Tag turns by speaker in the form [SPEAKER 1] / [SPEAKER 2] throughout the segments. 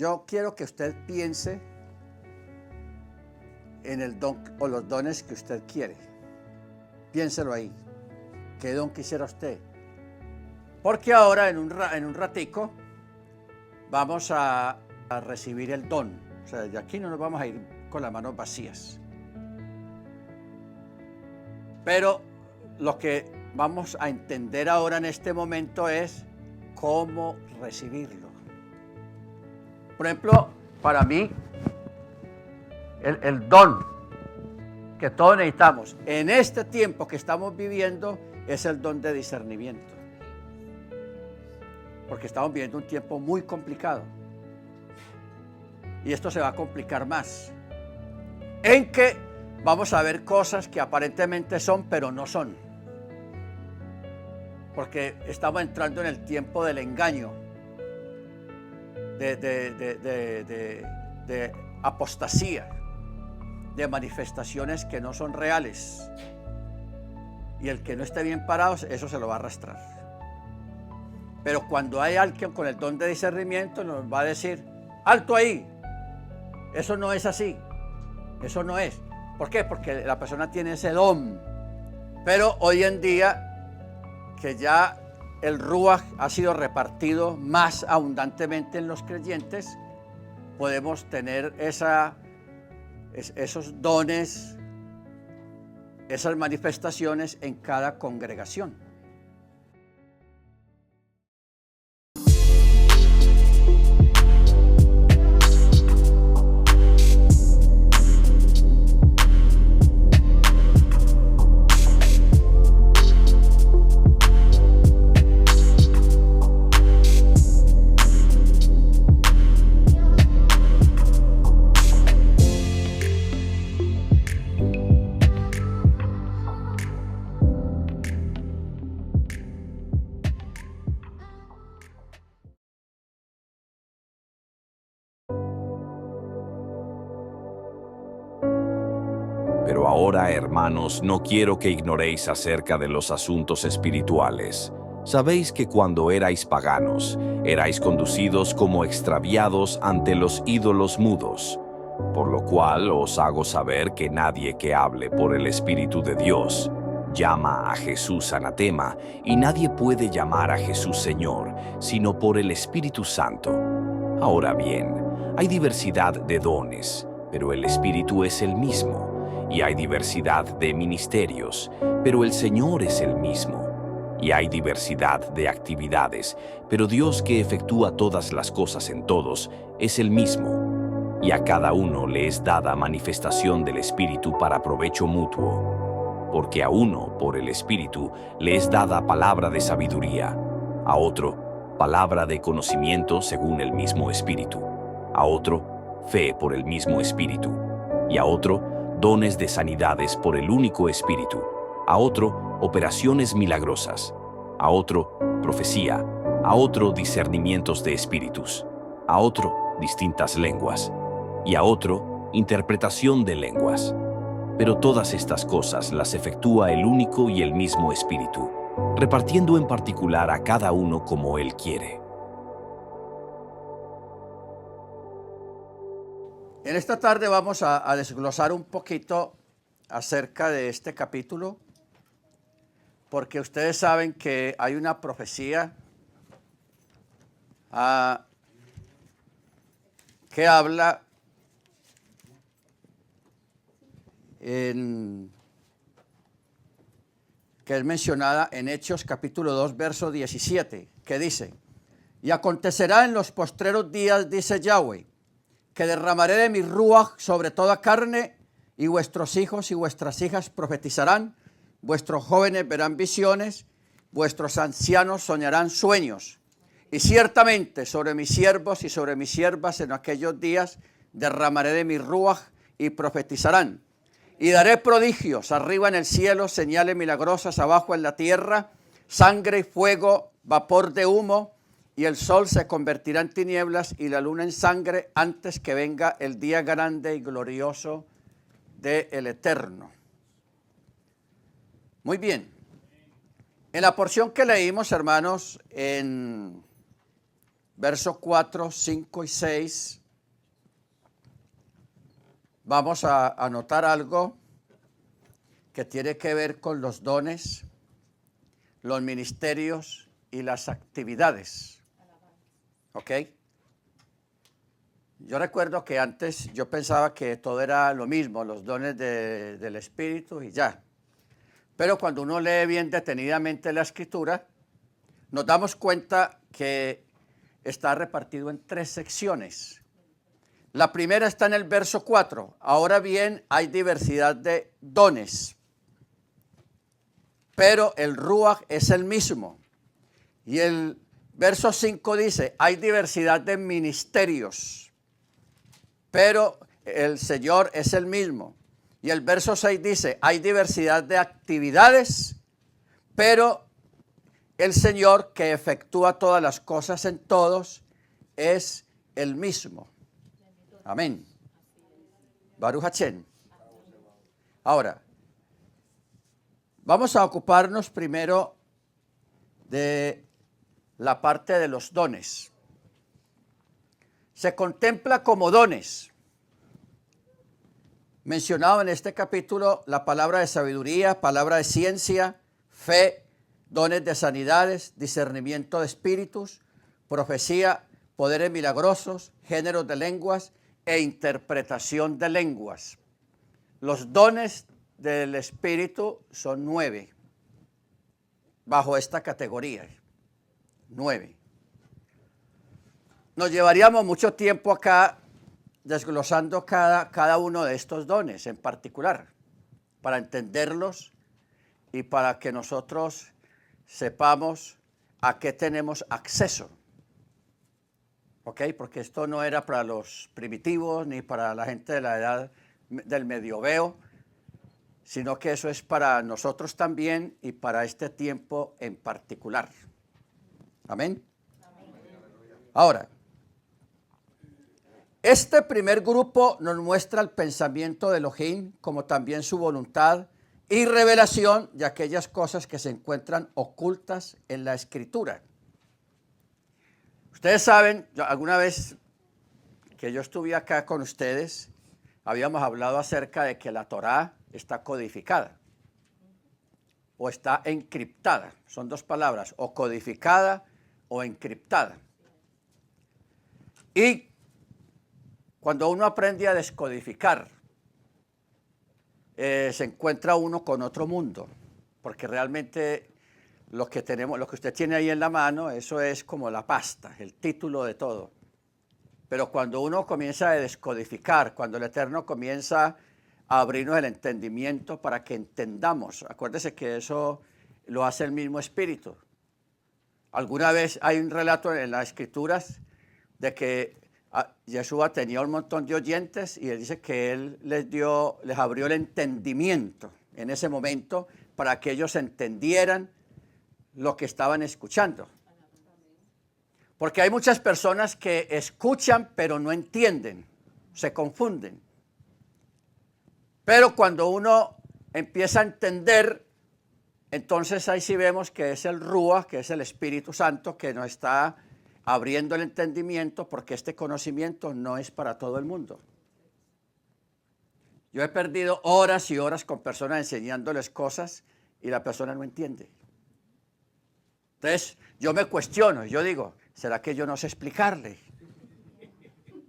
[SPEAKER 1] Yo quiero que usted piense en el don o los dones que usted quiere. Piénselo ahí. ¿Qué don quisiera usted? Porque ahora en un ratico vamos a recibir el don. O sea, de aquí no nos vamos a ir con las manos vacías. Pero lo que vamos a entender ahora en este momento es cómo recibirlo. Por ejemplo, para mí, el don que todos necesitamos en este tiempo que estamos viviendo es el don de discernimiento. Porque estamos viviendo un tiempo muy complicado. Y esto se va a complicar más. En que vamos a ver cosas que aparentemente son, pero no son. Porque estamos entrando en el tiempo del engaño, de apostasía, de manifestaciones que no son reales. Y el que no esté bien parado, eso se lo va a arrastrar. Pero cuando hay alguien con el don de discernimiento, nos va a decir, alto ahí, eso no es así, eso no es. ¿Por qué? Porque la persona tiene ese don. Pero hoy en día, que ya el Ruach ha sido repartido más abundantemente en los creyentes, podemos tener esos dones, esas manifestaciones en cada congregación.
[SPEAKER 2] Pero ahora, hermanos, no quiero que ignoréis acerca de los asuntos espirituales. Sabéis que cuando erais paganos, erais conducidos como extraviados ante los ídolos mudos. Por lo cual os hago saber que nadie que hable por el Espíritu de Dios llama a Jesús anatema, y nadie puede llamar a Jesús Señor, sino por el Espíritu Santo. Ahora bien, hay diversidad de dones, pero el Espíritu es el mismo. Y hay diversidad de ministerios, pero el Señor es el mismo. Y hay diversidad de actividades, pero Dios que efectúa todas las cosas en todos es el mismo. Y a cada uno le es dada manifestación del Espíritu para provecho mutuo. Porque a uno, por el Espíritu, le es dada palabra de sabiduría, a otro, palabra de conocimiento según el mismo Espíritu, a otro, fe por el mismo Espíritu, y a otro, dones de sanidades por el único Espíritu, a otro, operaciones milagrosas, a otro, profecía, a otro, discernimientos de espíritus, a otro, distintas lenguas, y a otro, interpretación de lenguas. Pero todas estas cosas las efectúa el único y el mismo Espíritu, repartiendo en particular a cada uno como Él quiere.
[SPEAKER 1] En esta tarde vamos a desglosar un poquito acerca de este capítulo, porque ustedes saben que hay una profecía que habla que es mencionada en Hechos capítulo 2, verso 17, que dice, y acontecerá en los postreros días, dice Yahweh, que derramaré de mi ruach sobre toda carne, y vuestros hijos y vuestras hijas profetizarán, vuestros jóvenes verán visiones, vuestros ancianos soñarán sueños. Y ciertamente sobre mis siervos y sobre mis siervas en aquellos días derramaré de mi ruach y profetizarán. Y daré prodigios arriba en el cielo, señales milagrosas abajo en la tierra, sangre y fuego, vapor de humo, y el sol se convertirá en tinieblas y la luna en sangre antes que venga el día grande y glorioso del Eterno. Muy bien. En la porción que leímos, hermanos, en versos 4, 5 y 6, vamos a anotar algo que tiene que ver con los dones, los ministerios y las actividades. ¿Ok? Yo recuerdo que antes yo pensaba que todo era lo mismo, los dones del Espíritu y ya. Pero cuando uno lee bien detenidamente la Escritura, nos damos cuenta que está repartido en 3 secciones. La primera está en el verso 4. Ahora bien, hay diversidad de dones, pero el Ruach es el mismo. Y el verso 5 dice, hay diversidad de ministerios, pero el Señor es el mismo. Y el verso 6 dice, hay diversidad de actividades, pero el Señor que efectúa todas las cosas en todos es el mismo. Amén. Baruch Hashem. Ahora, vamos a ocuparnos primero de la parte de los dones. Se contempla como dones. Mencionado en este capítulo la palabra de sabiduría, palabra de ciencia, fe, dones de sanidades, discernimiento de espíritus, profecía, poderes milagrosos, géneros de lenguas e interpretación de lenguas. Los dones del Espíritu son 9 bajo esta categoría. 9. Nos llevaríamos mucho tiempo acá desglosando cada uno de estos dones en particular, para entenderlos y para que nosotros sepamos a qué tenemos acceso. ¿Ok? Porque esto no era para los primitivos ni para la gente de la edad del Medioveo, sino que eso es para nosotros también y para este tiempo en particular. Amén. Ahora, este primer grupo nos muestra el pensamiento de Elohim, como también su voluntad y revelación de aquellas cosas que se encuentran ocultas en la Escritura. Ustedes saben, alguna vez que yo estuve acá con ustedes, habíamos hablado acerca de que la Torá está codificada o está encriptada. Son 2 palabras, o codificada o encriptada. Y cuando uno aprende a descodificar, se encuentra uno con otro mundo, porque realmente lo que tenemos, lo que usted tiene ahí en la mano, eso es como la pasta, el título de todo. Pero cuando uno comienza a descodificar, cuando el Eterno comienza a abrirnos el entendimiento para que entendamos, acuérdese que eso lo hace el mismo Espíritu. Alguna vez hay un relato en las Escrituras de que Yeshua tenía un montón de oyentes y él dice que él les abrió el entendimiento en ese momento para que ellos entendieran lo que estaban escuchando. Porque hay muchas personas que escuchan pero no entienden, se confunden. Pero cuando uno empieza a entender, entonces ahí sí vemos que es el Ruach, que es el Espíritu Santo, que nos está abriendo el entendimiento, porque este conocimiento no es para todo el mundo. Yo he perdido horas y horas con personas enseñándoles cosas y la persona no entiende. Entonces yo me cuestiono, yo digo, ¿será que yo no sé explicarle?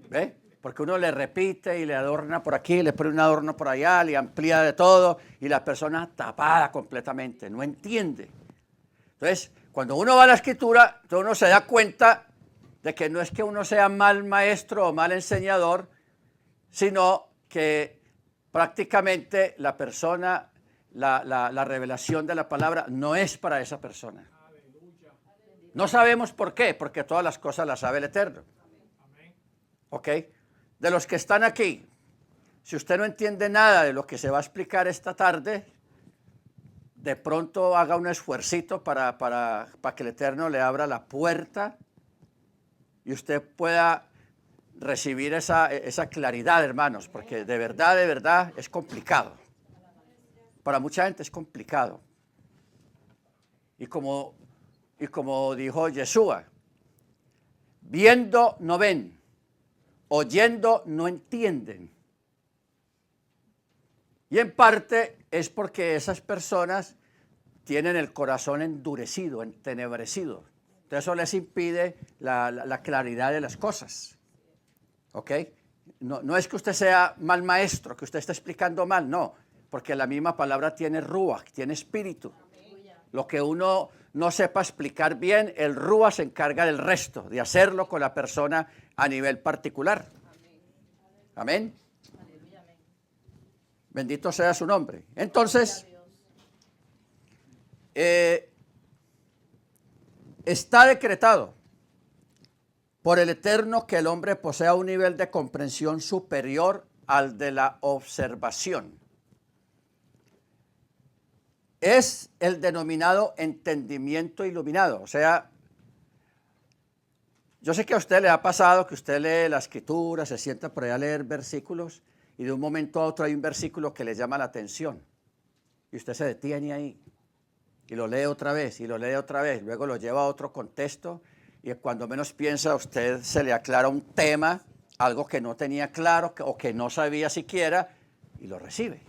[SPEAKER 1] ¿Ve? Porque uno le repite y le adorna por aquí, le pone un adorno por allá, le amplía de todo y la persona tapada completamente, no entiende. Entonces, cuando uno va a la Escritura, entonces uno se da cuenta de que no es que uno sea mal maestro o mal enseñador, sino que prácticamente la persona, la revelación de la palabra no es para esa persona. No sabemos por qué, porque todas las cosas las sabe el Eterno. ¿Ok? De los que están aquí, si usted no entiende nada de lo que se va a explicar esta tarde, de pronto haga un esfuercito para que el Eterno le abra la puerta y usted pueda recibir esa claridad, hermanos, porque de verdad es complicado. Para mucha gente es complicado. Y como dijo Yeshua, Viendo no ven, oyendo no entienden. Y en parte es porque esas personas tienen el corazón endurecido, entenebrecido. Entonces eso les impide la claridad de las cosas. ¿Ok? No es que usted sea mal maestro, que usted esté explicando mal, no. Porque la misma palabra tiene ruach, tiene espíritu. Lo que uno no sepa explicar bien, el ruach se encarga del resto, de hacerlo con la persona a nivel particular. Amén. Bendito sea su nombre. Entonces, está decretado por el Eterno que el hombre posea un nivel de comprensión superior al de la observación. Es el denominado entendimiento iluminado. O sea, yo sé que a usted le ha pasado que usted lee la escritura, se sienta por ahí a leer versículos y de un momento a otro hay un versículo que le llama la atención y usted se detiene ahí y lo lee otra vez y lo lee otra vez, luego lo lleva a otro contexto y cuando menos piensa a usted se le aclara un tema, algo que no tenía claro o que no sabía siquiera y lo recibe.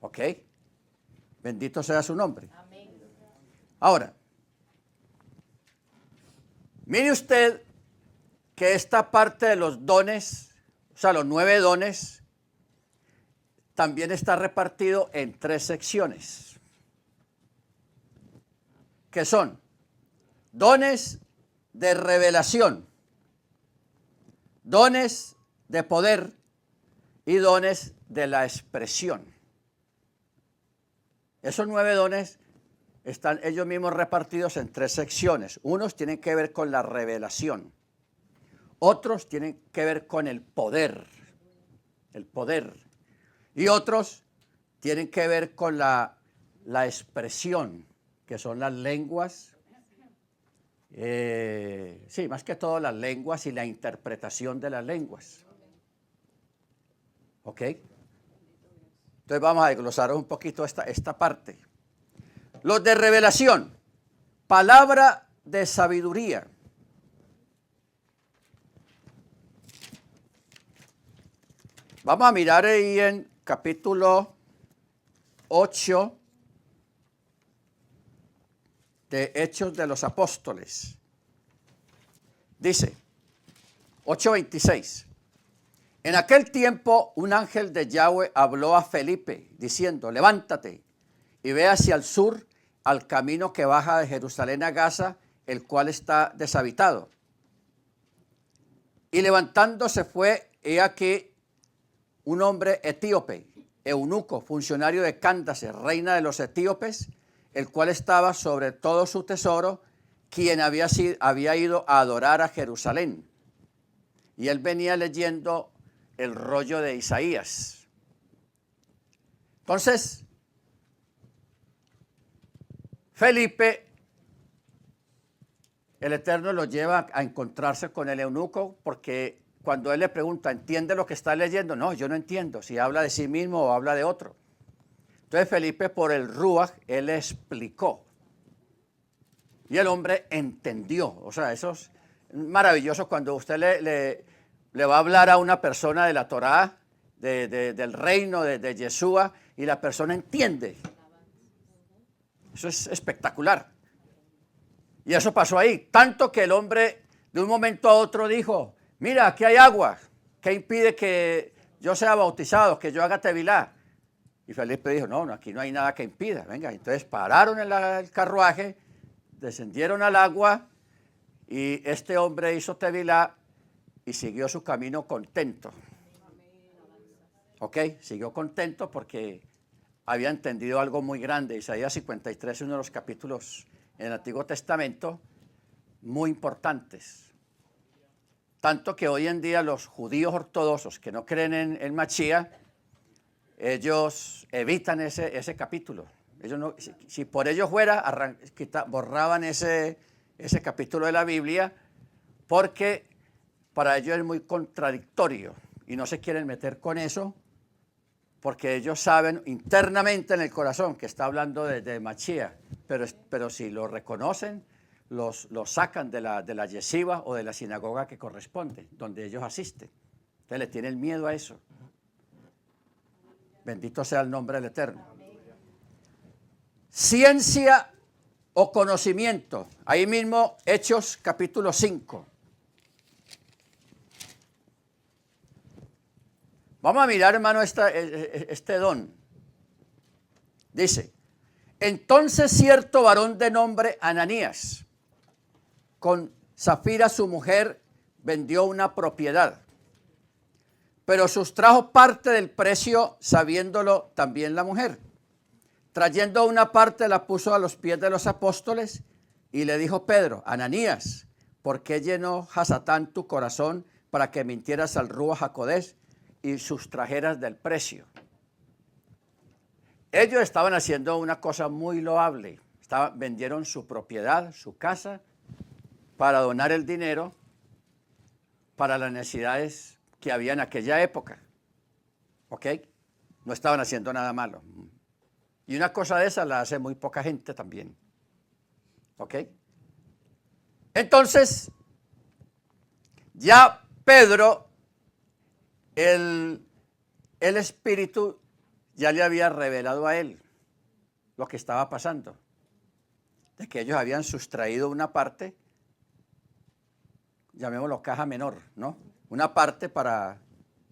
[SPEAKER 1] ¿Ok? Bendito sea su nombre. Ahora, mire usted que esta parte de los dones, o sea, los 9 dones, también está repartido en 3 secciones, que son dones de revelación, dones de poder y dones de la expresión. Esos 9 dones están ellos mismos repartidos en 3 secciones. Unos tienen que ver con la revelación, otros tienen que ver con el poder, y otros tienen que ver con la expresión, que son las lenguas, sí, más que todo las lenguas y la interpretación de las lenguas. ¿Ok? Entonces vamos a desglosar un poquito esta parte. Los de revelación, palabra de sabiduría. Vamos a mirar ahí en capítulo 8 de Hechos de los Apóstoles. Dice, 8:26. En aquel tiempo un ángel de Yahweh habló a Felipe diciendo, levántate y ve hacia el sur al camino que baja de Jerusalén a Gaza, el cual está deshabitado. Y levantándose fue, he aquí, un hombre etíope, eunuco, funcionario de Cándace, reina de los etíopes, el cual estaba sobre todo su tesoro, quien había ido a adorar a Jerusalén. Y él venía leyendo el rollo de Isaías. Entonces, Felipe, el Eterno lo lleva a encontrarse con el eunuco porque cuando él le pregunta, ¿entiende lo que está leyendo? No, yo no entiendo, si habla de sí mismo o habla de otro. Entonces Felipe, por el Ruach, él le explicó. Y el hombre entendió. O sea, eso es maravilloso cuando usted le va a hablar a una persona de la Torá, del reino de Yeshua, y la persona entiende. Eso es espectacular. Y eso pasó ahí. Tanto que el hombre de un momento a otro dijo, mira, aquí hay agua. ¿Qué impide que yo sea bautizado, que yo haga tevilá? Y Felipe dijo, no, aquí no hay nada que impida. Venga, entonces pararon el carruaje, descendieron al agua y este hombre hizo tevilá y siguió su camino contento. ¿Ok? Siguió contento porque había entendido algo muy grande. Isaías 53 es uno de los capítulos en el Antiguo Testamento muy importantes. Tanto que hoy en día los judíos ortodoxos que no creen en Mashiach, ellos evitan ese capítulo. Ellos no, si por ellos fuera, borraban ese capítulo de la Biblia porque para ellos es muy contradictorio y no se quieren meter con eso porque ellos saben internamente en el corazón que está hablando de Mashiach, pero si lo reconocen, los sacan de la yeshiva o de la sinagoga que corresponde, donde ellos asisten. Entonces le tienen miedo a eso. Bendito sea el nombre del Eterno. Ciencia o conocimiento. Ahí mismo, Hechos capítulo 5. Vamos a mirar, hermano, este don. Dice, entonces cierto varón de nombre Ananías, con Zafira su mujer, vendió una propiedad, pero sustrajo parte del precio, sabiéndolo también la mujer. Trayendo una parte, la puso a los pies de los apóstoles y le dijo Pedro, Ananías, ¿por qué llenó Satán tu corazón para que mintieras al Ruach HaKodesh y sustrajeras del precio? Ellos estaban haciendo una cosa muy loable. Vendieron su propiedad, su casa, para donar el dinero para las necesidades que había en aquella época. ¿Ok? No estaban haciendo nada malo. Y una cosa de esa la hace muy poca gente también. ¿Ok? Entonces, ya Pedro, el Espíritu ya le había revelado a él lo que estaba pasando. De que ellos habían sustraído una parte, llamémoslo caja menor, ¿no? Una parte para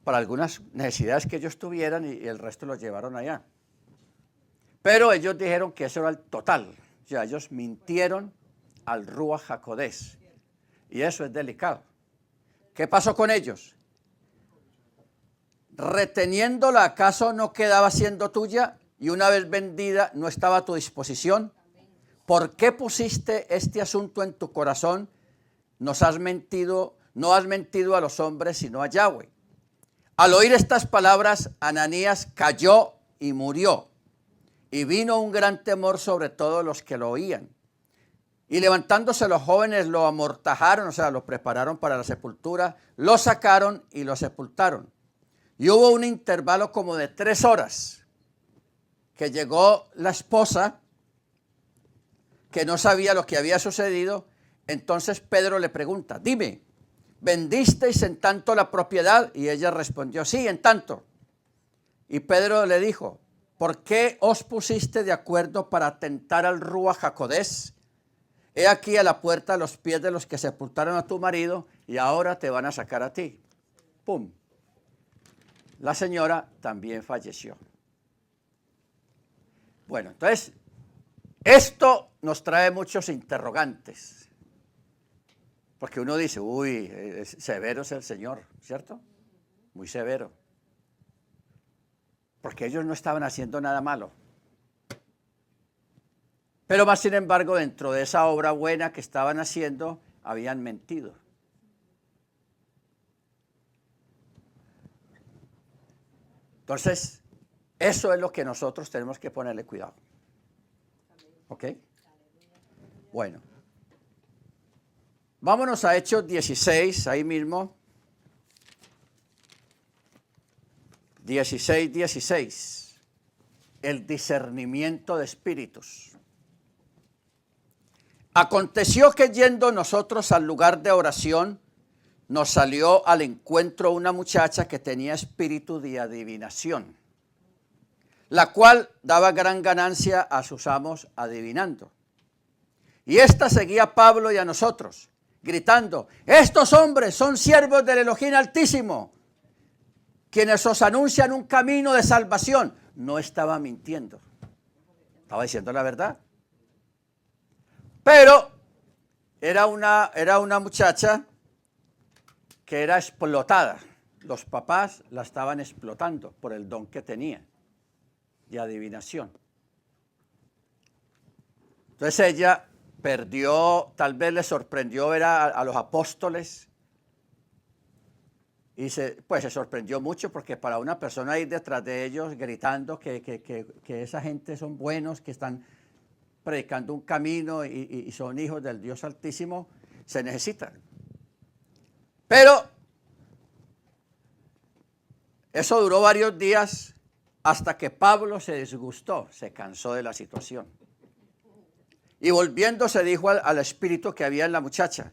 [SPEAKER 1] algunas necesidades que ellos tuvieran y el resto lo llevaron allá. Pero ellos dijeron que eso era el total. O sea, ellos mintieron al Ruach HaKodesh. Y eso es delicado. ¿Qué pasó con ellos? Reteniéndola, ¿acaso no quedaba siendo tuya? Y una vez vendida, ¿no estaba a tu disposición? ¿Por qué pusiste este asunto en tu corazón? No has mentido a los hombres, sino a Yahweh. Al oír estas palabras, Ananías cayó y murió. Y vino un gran temor sobre todos los que lo oían. Y levantándose los jóvenes lo amortajaron, o sea, lo prepararon para la sepultura, lo sacaron y lo sepultaron. Y hubo un intervalo como de 3 horas que llegó la esposa, que no sabía lo que había sucedido. Entonces Pedro le pregunta, dime, ¿vendisteis en tanto la propiedad? Y ella respondió, sí, en tanto. Y Pedro le dijo, ¿por qué os pusiste de acuerdo para atentar al Ruach HaKodesh? He aquí a la puerta a los pies de los que sepultaron a tu marido y ahora te van a sacar a ti. ¡Pum! La señora también falleció. Bueno, entonces, esto nos trae muchos interrogantes. Porque uno dice, uy, severo es el Señor, ¿cierto? Muy severo. Porque ellos no estaban haciendo nada malo. Pero más sin embargo, dentro de esa obra buena que estaban haciendo, habían mentido. Entonces, eso es lo que nosotros tenemos que ponerle cuidado. ¿Ok? Bueno. Vámonos a Hechos 16, ahí mismo. 16. El discernimiento de espíritus. Aconteció que yendo nosotros al lugar de oración, nos salió al encuentro una muchacha que tenía espíritu de adivinación, la cual daba gran ganancia a sus amos adivinando. Y ésta seguía a Pablo y a nosotros, gritando, estos hombres son siervos del Elohim Altísimo, quienes os anuncian un camino de salvación. No estaba mintiendo, estaba diciendo la verdad. Pero era una muchacha que era explotada. Los papás la estaban explotando por el don que tenía de adivinación. Entonces ella perdió, tal vez le sorprendió ver a los apóstoles y se sorprendió mucho porque para una persona ir detrás de ellos gritando que esa gente son buenos, que están predicando un camino y son hijos del Dios Altísimo, se necesita. Pero eso duró varios días hasta que Pablo se disgustó, se cansó de la situación. Y volviéndose dijo al espíritu que había en la muchacha: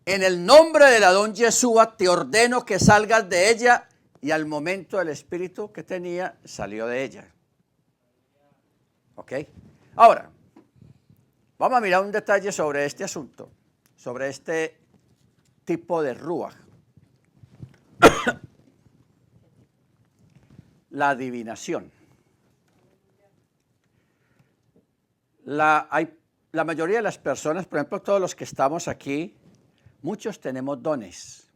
[SPEAKER 1] en el nombre del Adón Yeshua te ordeno que salgas de ella. Y al momento el espíritu que tenía salió de ella. ¿Ok? Ahora, vamos a mirar un detalle sobre este asunto, sobre este tipo de ruaj. La adivinación. La mayoría de las personas, por ejemplo, todos los que estamos aquí, muchos tenemos dones.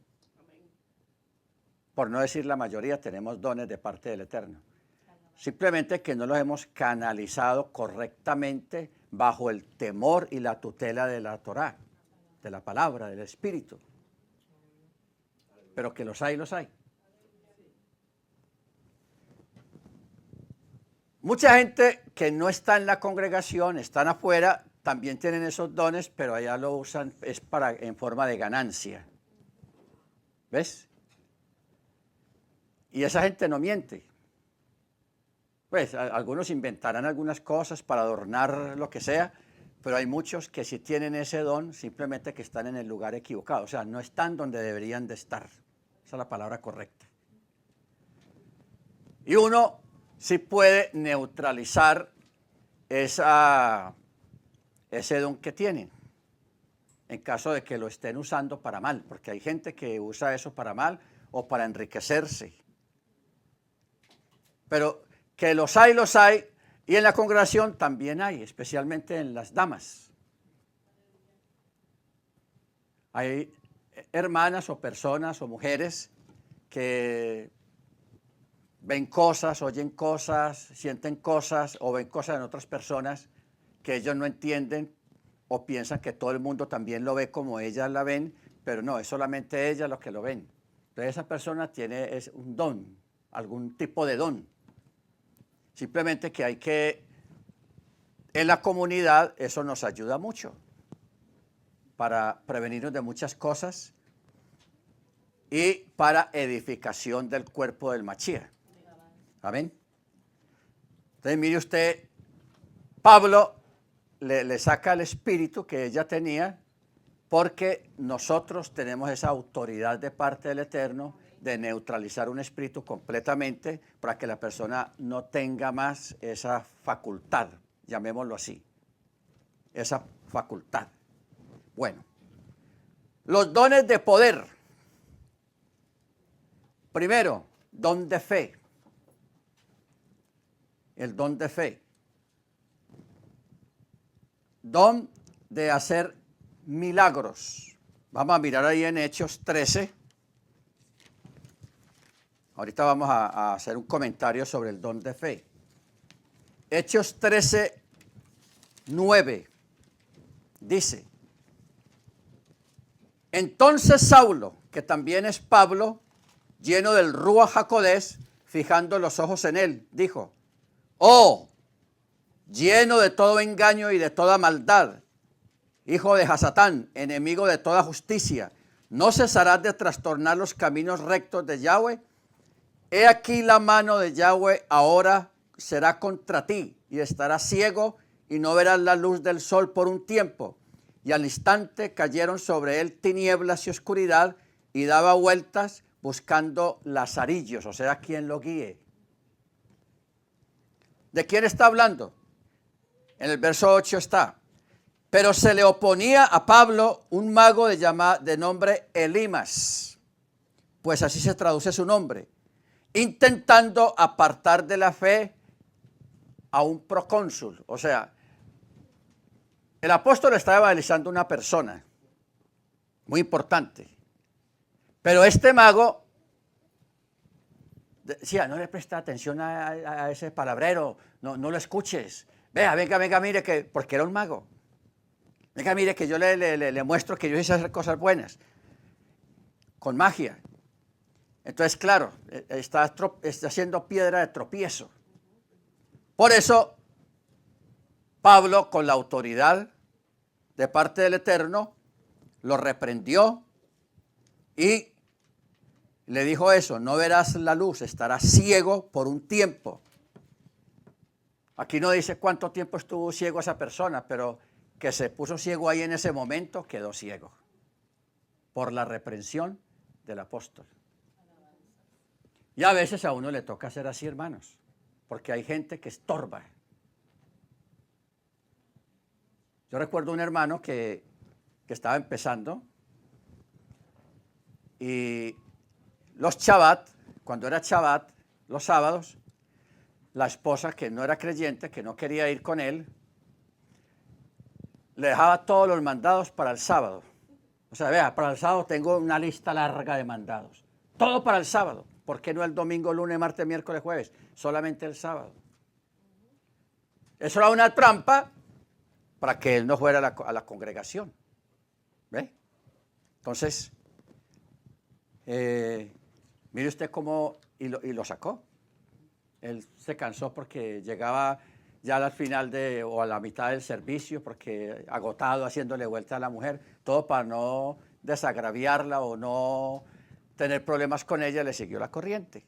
[SPEAKER 1] Por no decir la mayoría, tenemos dones de parte del Eterno. Simplemente que no los hemos canalizado correctamente bajo el temor y la tutela de la Torá, de la palabra, del Espíritu. Pero que los hay, los hay. Mucha gente que no está en la congregación, están afuera, también tienen esos dones, pero allá lo usan es en forma de ganancia. ¿Ves? Y esa gente no miente. Pues algunos inventarán algunas cosas para adornar lo que sea, pero hay muchos que sí tienen ese don, simplemente que están en el lugar equivocado. O sea, no están donde deberían de estar. Esa es la palabra correcta. Y uno sí puede neutralizar ese don que tienen, en caso de que lo estén usando para mal, porque hay gente que usa eso para mal o para enriquecerse. Pero que los hay, y en la congregación también hay, especialmente en las damas. Hay hermanas o personas o mujeres que ven cosas, oyen cosas, sienten cosas o ven cosas en otras personas que ellos no entienden o piensan que todo el mundo también lo ve como ellas la ven, pero no, es solamente ellas los que lo ven. Entonces esa persona tiene un don, algún tipo de don. Simplemente que hay que, en la comunidad, eso nos ayuda mucho para prevenirnos de muchas cosas y para edificación del cuerpo del Mashiach. Amén. Entonces mire usted, Pablo le saca el espíritu que ella tenía, porque nosotros tenemos esa autoridad de parte del Eterno de neutralizar un espíritu completamente para que la persona no tenga más esa facultad, llamémoslo así, esa facultad. Bueno, los dones de poder. Primero, don de fe. El don de fe. Don de hacer milagros. Vamos a mirar ahí en Hechos 13. Ahorita vamos a hacer un comentario sobre el don de fe. Hechos 13, 9. Dice: entonces Saulo, que también es Pablo, lleno del Ruach HaKodesh, fijando los ojos en él, dijo: oh, lleno de todo engaño y de toda maldad, hijo de Hasatán, enemigo de toda justicia, ¿no cesarás de trastornar los caminos rectos de Yahweh? He aquí la mano de Yahweh ahora será contra ti, y estarás ciego y no verás la luz del sol por un tiempo. Y al instante cayeron sobre él tinieblas y oscuridad, y daba vueltas buscando lazarillos, o sea, quien lo guíe. ¿De quién está hablando? En el verso 8 está: pero se le oponía a Pablo un mago de nombre Elimas, pues así se traduce su nombre, intentando apartar de la fe a un procónsul. O sea, el apóstol estaba evangelizando a una persona muy importante, pero este mago decía: no le presta atención a ese palabrero, no lo escuches, venga, mire, porque era un mago. Venga, mire que yo le muestro que yo hice hacer cosas buenas, con magia. Entonces, claro, está haciendo piedra de tropiezo. Por eso, Pablo, con la autoridad de parte del Eterno, lo reprendió y le dijo eso: no verás la luz, estarás ciego por un tiempo. Aquí no dice cuánto tiempo estuvo ciego esa persona, pero que se puso ciego ahí en ese momento, quedó ciego. Por la reprensión del apóstol. Y a veces a uno le toca hacer así, hermanos, porque hay gente que estorba. Yo recuerdo un hermano que estaba empezando y los Shabbat, cuando era Shabbat, los sábados, la esposa que no era creyente, que no quería ir con él, le dejaba todos los mandados para el sábado. O sea, vea, para el sábado tengo una lista larga de mandados. Todo para el sábado. ¿Por qué no el domingo, lunes, martes, miércoles, jueves? Solamente el sábado. Eso era una trampa para que él no fuera a la congregación. ¿Ve? Entonces, mire usted cómo, y lo sacó. Él se cansó porque llegaba ya al final o a la mitad del servicio, porque agotado haciéndole vuelta a la mujer, todo para no desagraviarla o no tener problemas con ella, le siguió la corriente.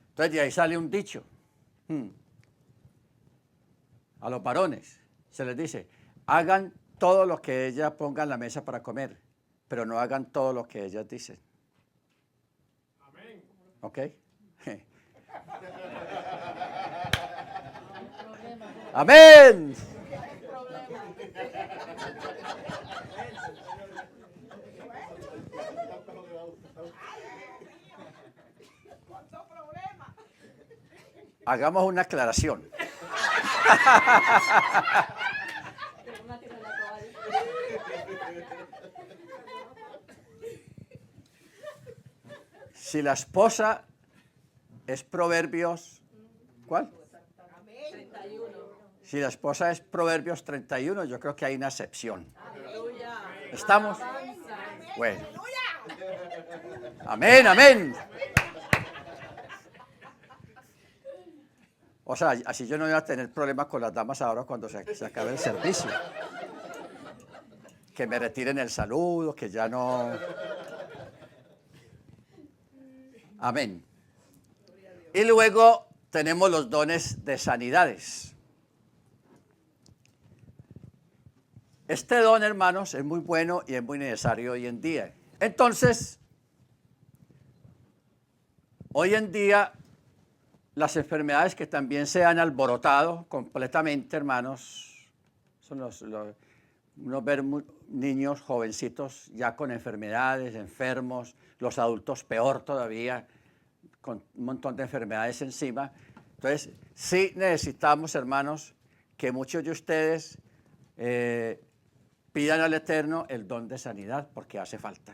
[SPEAKER 1] Entonces de ahí sale un dicho. A los varones se les dice, hagan todo lo que ella ponga en la mesa para comer, pero no hagan todo lo que ellas dicen. Amén. ¿Ok? Amén. Hagamos una aclaración. Si la esposa es Proverbios, ¿cuál? 31. Si la esposa es Proverbios 31, yo creo que hay una excepción. ¿Estamos? Bueno. Amén, amén. O sea, así yo no voy a tener problemas con las damas ahora cuando se acabe el servicio. Que me retiren el saludo, que ya no... Amén. Y luego tenemos los dones de sanidades. Este don, hermanos, es muy bueno y es muy necesario hoy en día. Entonces, hoy en día, las enfermedades que también se han alborotado completamente, hermanos, son uno ver niños jovencitos ya con enfermedades, enfermos, los adultos peor todavía, con un montón de enfermedades encima. Entonces, sí necesitamos, hermanos, que muchos de ustedes pidan al Eterno el don de sanidad, porque hace falta.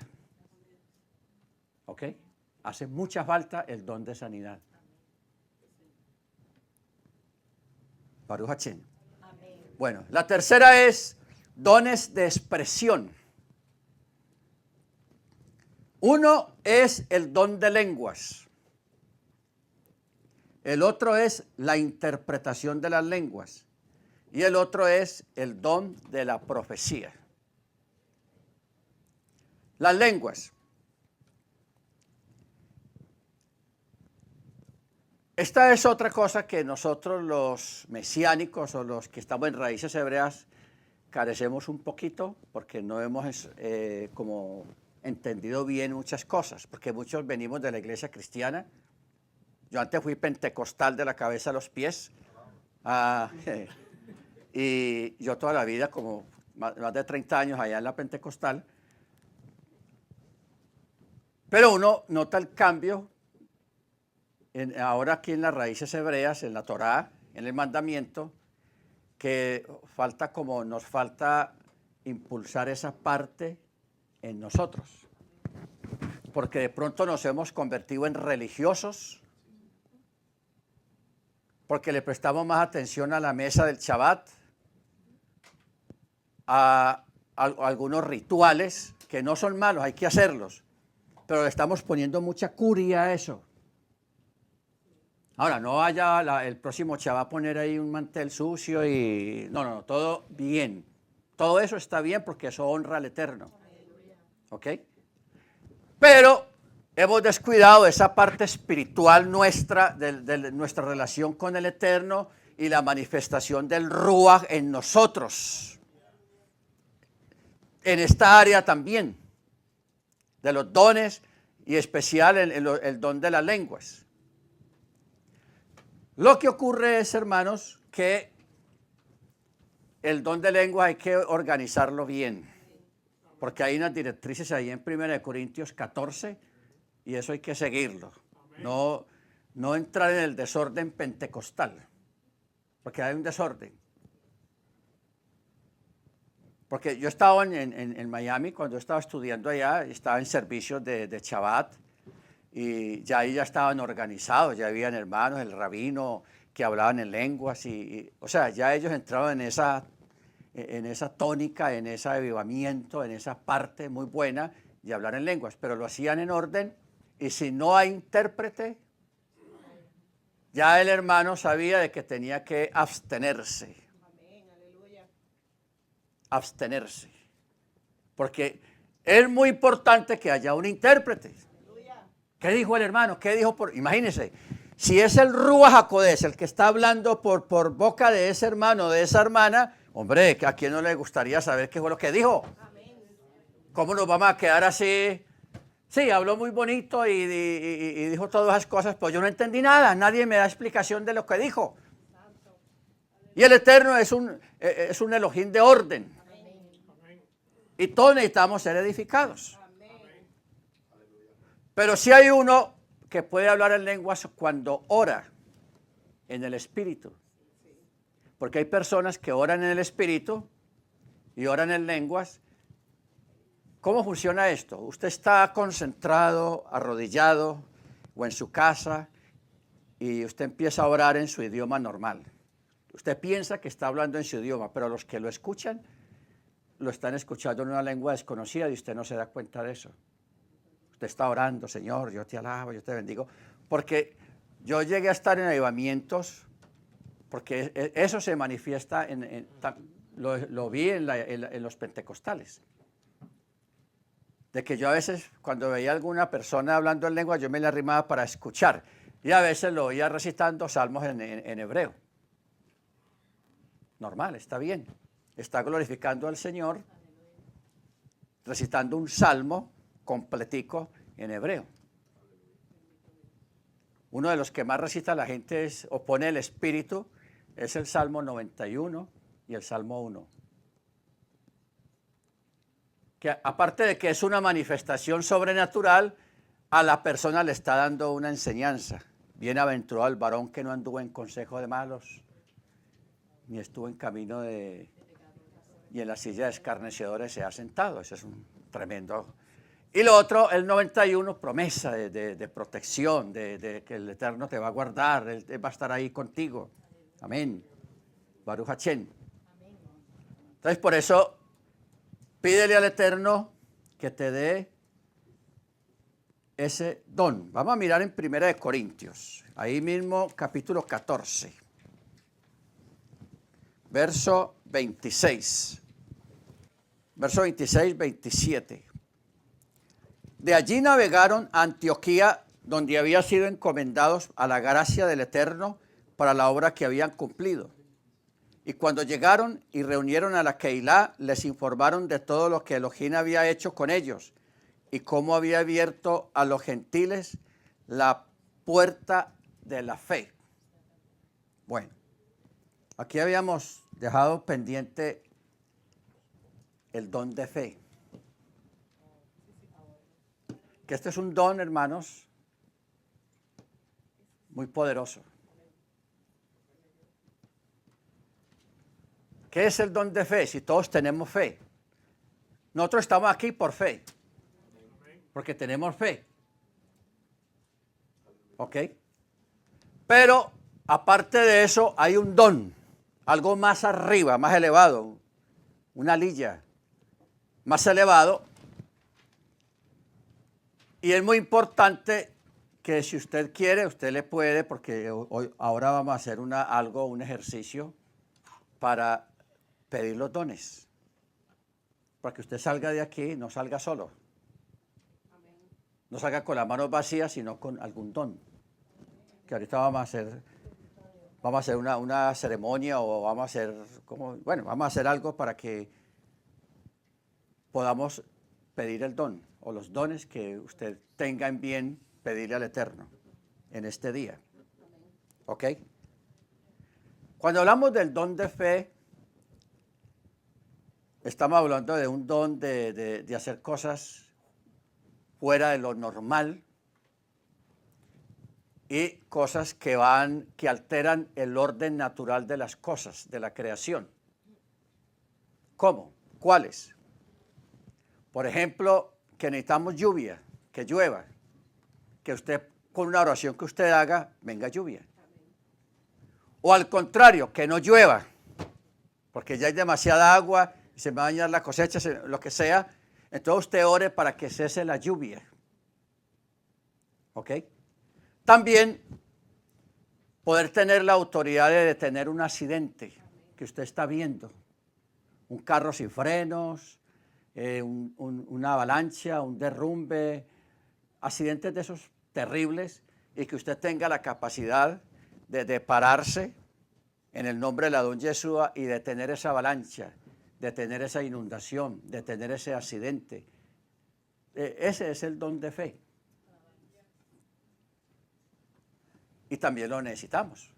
[SPEAKER 1] ¿Ok? Hace mucha falta el don de sanidad. Baruch Hashem. Bueno, la tercera es dones de expresión. Uno es el don de lenguas. El otro es la interpretación de las lenguas. Y el otro es el don de la profecía. Las lenguas. Esta es otra cosa que nosotros los mesiánicos o los que estamos en raíces hebreas carecemos un poquito porque no hemos como entendido bien muchas cosas, porque muchos venimos de la iglesia cristiana. Yo antes fui pentecostal de la cabeza a los pies y yo toda la vida, como más de 30 años allá en la pentecostal, pero uno nota el cambio ahora aquí en las raíces hebreas, en la Torá, en el mandamiento, que nos falta impulsar esa parte en nosotros. Porque de pronto nos hemos convertido en religiosos, porque le prestamos más atención a la mesa del Shabbat, a algunos rituales que no son malos, hay que hacerlos, pero le estamos poniendo mucha curia a eso. Ahora, no vaya el próximo Shabbat a poner ahí un mantel sucio y... No, todo bien. Todo eso está bien porque eso honra al Eterno. ¿Ok? Pero hemos descuidado esa parte espiritual nuestra, de nuestra relación con el Eterno y la manifestación del Ruach en nosotros. En esta área también, de los dones y especial el don de las lenguas. Lo que ocurre es, hermanos, que el don de lengua hay que organizarlo bien, porque hay unas directrices ahí en 1 Corintios 14 y eso hay que seguirlo. No entrar en el desorden pentecostal, porque hay un desorden. Porque yo estaba en Miami cuando estaba estudiando allá, estaba en servicios de Shabbat y ya ahí ya estaban organizados, ya habían hermanos, el rabino que hablaban en lenguas o sea, ya ellos entraban en esa tónica, en ese avivamiento, en esa parte muy buena de hablar en lenguas, pero lo hacían en orden y si no hay intérprete, ya el hermano sabía de que tenía que abstenerse. Abstenerse. Porque es muy importante que haya un intérprete. ¿Qué dijo el hermano? ¿Qué dijo? Imagínense, si es el Ruach HaKodesh el que está hablando por boca de ese hermano, de esa hermana, hombre, ¿a quién no le gustaría saber qué fue lo que dijo? ¿Cómo nos vamos a quedar así? Sí, habló muy bonito y dijo todas esas cosas, pero yo no entendí nada, nadie me da explicación de lo que dijo. Y el Eterno es un Elohim de orden. Y todos necesitamos ser edificados. Pero si hay uno que puede hablar en lenguas cuando ora en el Espíritu. Porque hay personas que oran en el Espíritu y oran en lenguas. ¿Cómo funciona esto? Usted está concentrado, arrodillado o en su casa y usted empieza a orar en su idioma normal. Usted piensa que está hablando en su idioma, pero los que lo escuchan, lo están escuchando en una lengua desconocida y usted no se da cuenta de eso. Usted está orando, Señor, yo te alabo, yo te bendigo. Porque yo llegué a estar en avivamientos, porque eso se manifiesta, lo vi en los pentecostales. De que yo a veces, cuando veía a alguna persona hablando en lengua, yo me le arrimaba para escuchar. Y a veces lo oía recitando salmos en hebreo. Normal, está bien. Está glorificando al Señor, recitando un salmo completico en hebreo. Uno de los que más recita la gente o pone el espíritu es el Salmo 91 y el Salmo 1. Que aparte de que es una manifestación sobrenatural, a la persona le está dando una enseñanza. Bienaventurado el varón que no anduvo en consejo de malos, ni estuvo en camino y en la silla de escarnecedores se ha sentado. Ese es un tremendo. Y lo otro, el 91, promesa de protección, de que el Eterno te va a guardar, Él va a estar ahí contigo. Amén. Baruch Hashem. Entonces, por eso, pídele al Eterno que te dé ese don. Vamos a mirar en 1 Corintios, ahí mismo, capítulo 14, verso 26. Verso 26, 27. De allí navegaron a Antioquía, donde habían sido encomendados a la gracia del Eterno para la obra que habían cumplido. Y cuando llegaron y reunieron a la Keilah, les informaron de todo lo que Elohim había hecho con ellos y cómo había abierto a los gentiles la puerta de la fe. Bueno, aquí habíamos dejado pendiente el don de fe. Que este es un don, hermanos, muy poderoso. ¿Qué es el don de fe? Si todos tenemos fe. Nosotros estamos aquí por fe. Porque tenemos fe. ¿Ok? Pero, aparte de eso, hay un don. Algo más arriba, más elevado. Una lilla más elevado. Y es muy importante que si usted quiere, usted le puede, porque ahora vamos a hacer un ejercicio para pedir los dones. Para que usted salga de aquí, no salga solo. No salga con las manos vacías, sino con algún don. Que ahorita vamos a hacer una ceremonia o vamos a hacer, vamos a hacer algo para que podamos pedir el don o los dones que usted tenga en bien pedirle al Eterno en este día. ¿Ok? Cuando hablamos del don de fe, estamos hablando de un don de hacer cosas fuera de lo normal y cosas que alteran el orden natural de las cosas, de la creación. ¿Cómo? ¿Cuáles? Por ejemplo, que necesitamos lluvia, que llueva, que usted, con una oración que usted haga, venga lluvia. O al contrario, que no llueva, porque ya hay demasiada agua, se va a dañar la cosecha, lo que sea, entonces usted ore para que cese la lluvia. ¿Ok? También poder tener la autoridad de detener un accidente que usted está viendo, un carro sin frenos, una avalancha, un derrumbe, accidentes de esos terribles, y que usted tenga la capacidad de pararse en el nombre de la don Yeshua y detener esa avalancha, detener esa inundación, detener ese accidente. Ese es el don de fe. Y también lo necesitamos.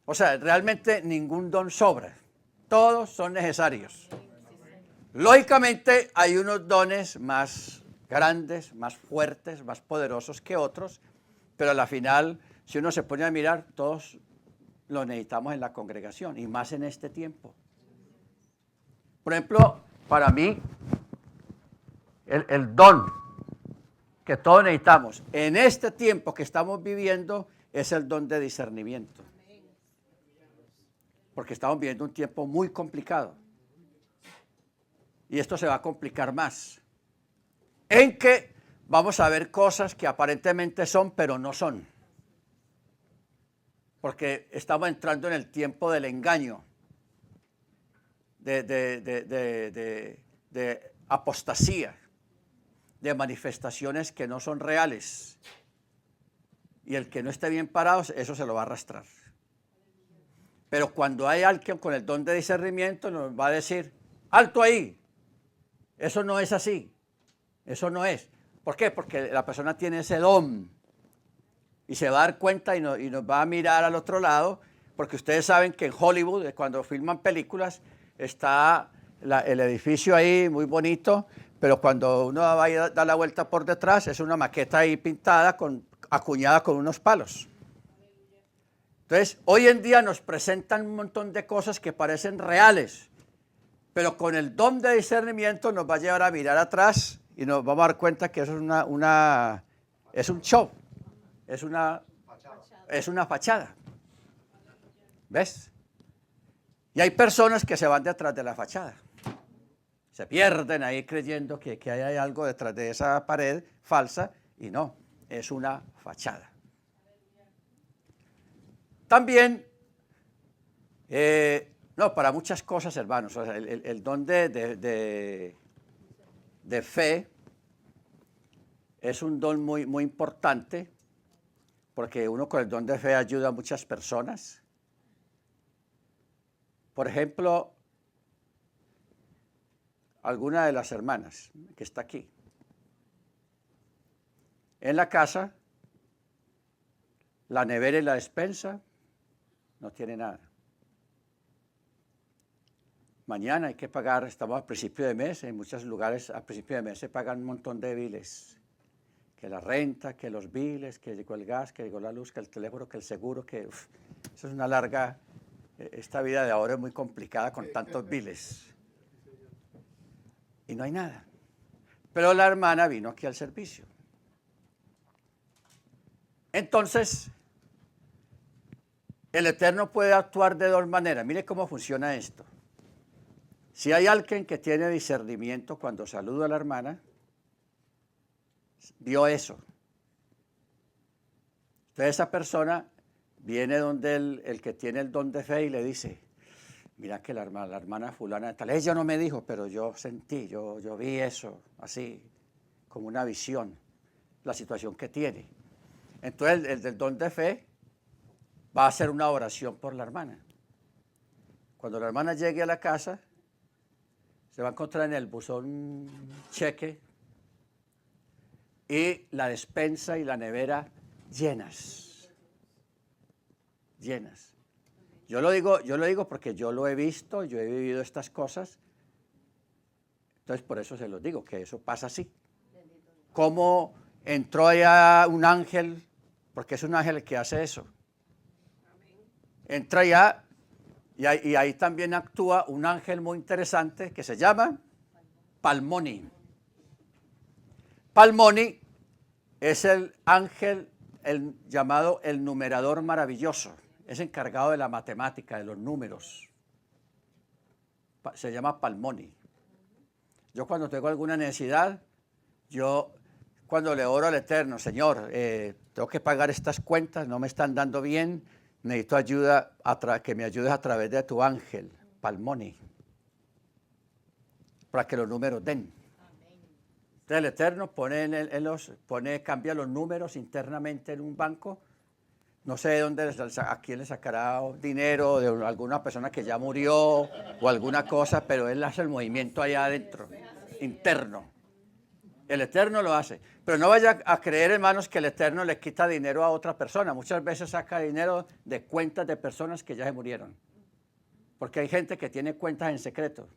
[SPEAKER 1] O sea, realmente ningún don sobra. Todos son necesarios. Lógicamente hay unos dones más grandes, más fuertes, más poderosos que otros, pero a la final, si uno se pone a mirar, todos lo necesitamos en la congregación y más en este tiempo. Por ejemplo, para mí, el don que todos necesitamos en este tiempo que estamos viviendo es el don de discernimiento. Porque estamos viviendo un tiempo muy complicado. Y esto se va a complicar más. En que vamos a ver cosas que aparentemente son, pero no son. Porque estamos entrando en el tiempo del engaño, de apostasía, de manifestaciones que no son reales. Y el que no esté bien parado, eso se lo va a arrastrar. Pero cuando hay alguien con el don de discernimiento, nos va a decir, alto ahí, eso no es así, eso no es. ¿Por qué? Porque la persona tiene ese don y se va a dar cuenta y nos va a mirar al otro lado, porque ustedes saben que en Hollywood, cuando filman películas, está el edificio ahí muy bonito, pero cuando uno va a dar la vuelta por detrás, es una maqueta ahí pintada, acuñada con unos palos. Entonces, hoy en día nos presentan un montón de cosas que parecen reales, pero con el don de discernimiento nos va a llevar a mirar atrás y nos vamos a dar cuenta que eso es es un show, es una fachada. ¿Ves? Y hay personas que se van detrás de la fachada. Se pierden ahí creyendo que hay algo detrás de esa pared falsa y no, es una fachada. También, para muchas cosas, hermanos, o sea, el don de fe es un don muy, muy importante, porque uno con el don de fe ayuda a muchas personas. Por ejemplo, alguna de las hermanas que está aquí. En la casa, la nevera y la despensa no tiene nada. Mañana hay que pagar, estamos a principio de mes, en muchos lugares a principio de mes se pagan un montón de biles. Que la renta, que los biles, que llegó el gas, que llegó la luz, que el teléfono, que el seguro, eso es una larga, esta vida de ahora es muy complicada con tantos biles. Y no hay nada. Pero la hermana vino aquí al servicio. Entonces, el Eterno puede actuar de dos maneras. Mire cómo funciona esto. Si hay alguien que tiene discernimiento cuando saluda a la hermana, vio eso. Entonces esa persona viene donde el que tiene el don de fe y le dice, mira que la hermana fulana de tal, ella no me dijo, pero yo sentí, yo vi eso, así, como una visión, la situación que tiene. Entonces el del don de fe va a hacer una oración por la hermana. Cuando la hermana llegue a la casa, se va a encontrar en el buzón un cheque y la despensa y la nevera llenas. Llenas. Yo lo digo porque yo lo he visto, yo he vivido estas cosas. Entonces por eso se los digo, que eso pasa así. Como entró allá un ángel, porque es un ángel el que hace eso. Entra allá y ahí también actúa un ángel muy interesante que se llama Palmoni. Palmoni es el ángel llamado el numerador maravilloso. Es encargado de la matemática, de los números. Se llama Palmoni. Yo cuando tengo alguna necesidad, cuando le oro al Eterno, Señor, tengo que pagar estas cuentas, no me están dando bien, necesito ayuda, que me ayudes a través de tu ángel, Palmoni, para que los números den. Entonces el Eterno cambia los números internamente en un banco. No sé de dónde, a quién le sacará dinero, de alguna persona que ya murió o alguna cosa, pero él hace el movimiento allá adentro, interno. El Eterno lo hace. Pero no vaya a creer, hermanos, que el Eterno le quita dinero a otra persona. Muchas veces saca dinero de cuentas de personas que ya se murieron. Porque hay gente que tiene cuentas en secreto.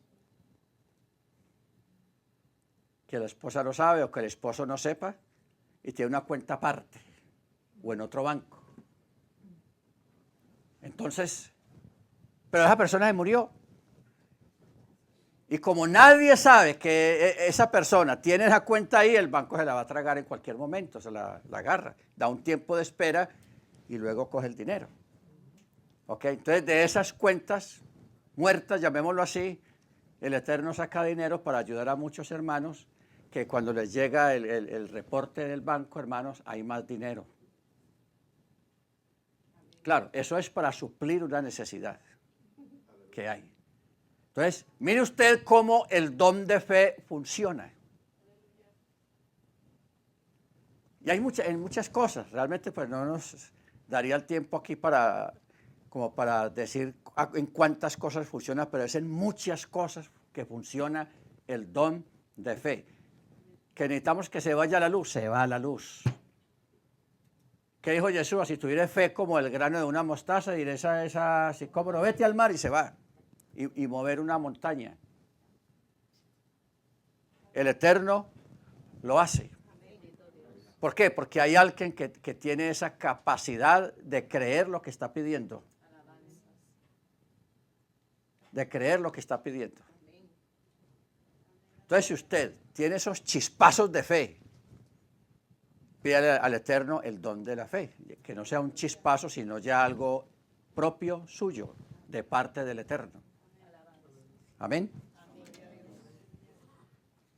[SPEAKER 1] Que la esposa no sabe o que el esposo no sepa y tiene una cuenta aparte o en otro banco. Entonces, pero esa persona se murió. Y como nadie sabe que esa persona tiene esa cuenta ahí, el banco se la va a tragar en cualquier momento, se la agarra, da un tiempo de espera y luego coge el dinero. ¿Ok? Entonces, de esas cuentas muertas, llamémoslo así, el Eterno saca dinero para ayudar a muchos hermanos que cuando les llega el reporte del banco, hermanos, hay más dinero. Claro, eso es para suplir una necesidad que hay. Entonces, mire usted cómo el don de fe funciona. Y hay muchas cosas, realmente pues no nos daría el tiempo aquí como para decir en cuántas cosas funciona, pero es en muchas cosas que funciona el don de fe. Que necesitamos que se vaya la luz, se va la luz. ¿Qué dijo Jesús? Si tuviera fe como el grano de una mostaza, diré así como vete al mar y se va. Y mover una montaña. El Eterno lo hace. ¿Por qué? Porque hay alguien que tiene esa capacidad de creer lo que está pidiendo. De creer lo que está pidiendo. Entonces, si usted tiene esos chispazos de fe, pídale al Eterno el don de la fe, que no sea un chispazo, sino ya algo propio suyo, de parte del Eterno. Amén.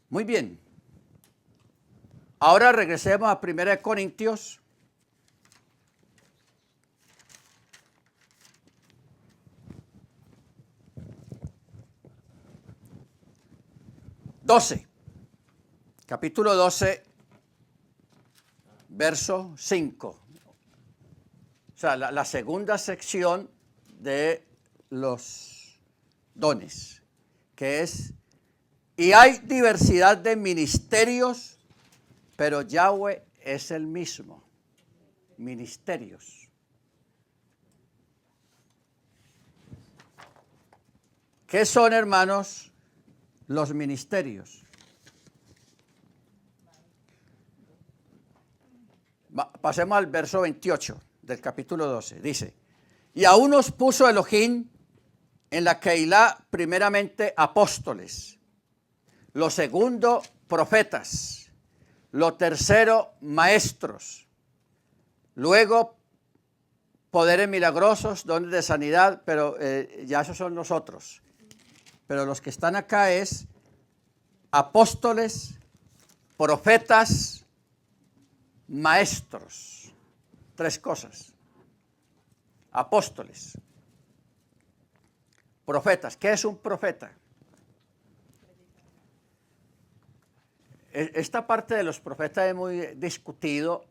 [SPEAKER 1] Muy bien. Ahora regresemos a 1 Corintios. Capítulo 12, verso 5. O sea, la segunda sección de los dones, que es, y hay diversidad de ministerios, pero Yahweh es el mismo. Ministerios. ¿Qué son, hermanos, los ministerios? Pasemos al verso 28 del capítulo 12. Dice, y a unos puso Elohim en la Keilah primeramente apóstoles, lo segundo profetas, lo tercero maestros, luego poderes milagrosos, dones de sanidad, pero ya esos son los otros. Pero los que están acá es apóstoles, profetas, maestros. Tres cosas. Apóstoles. Profetas. ¿Qué es un profeta? esta parte de los profetas es muy discutido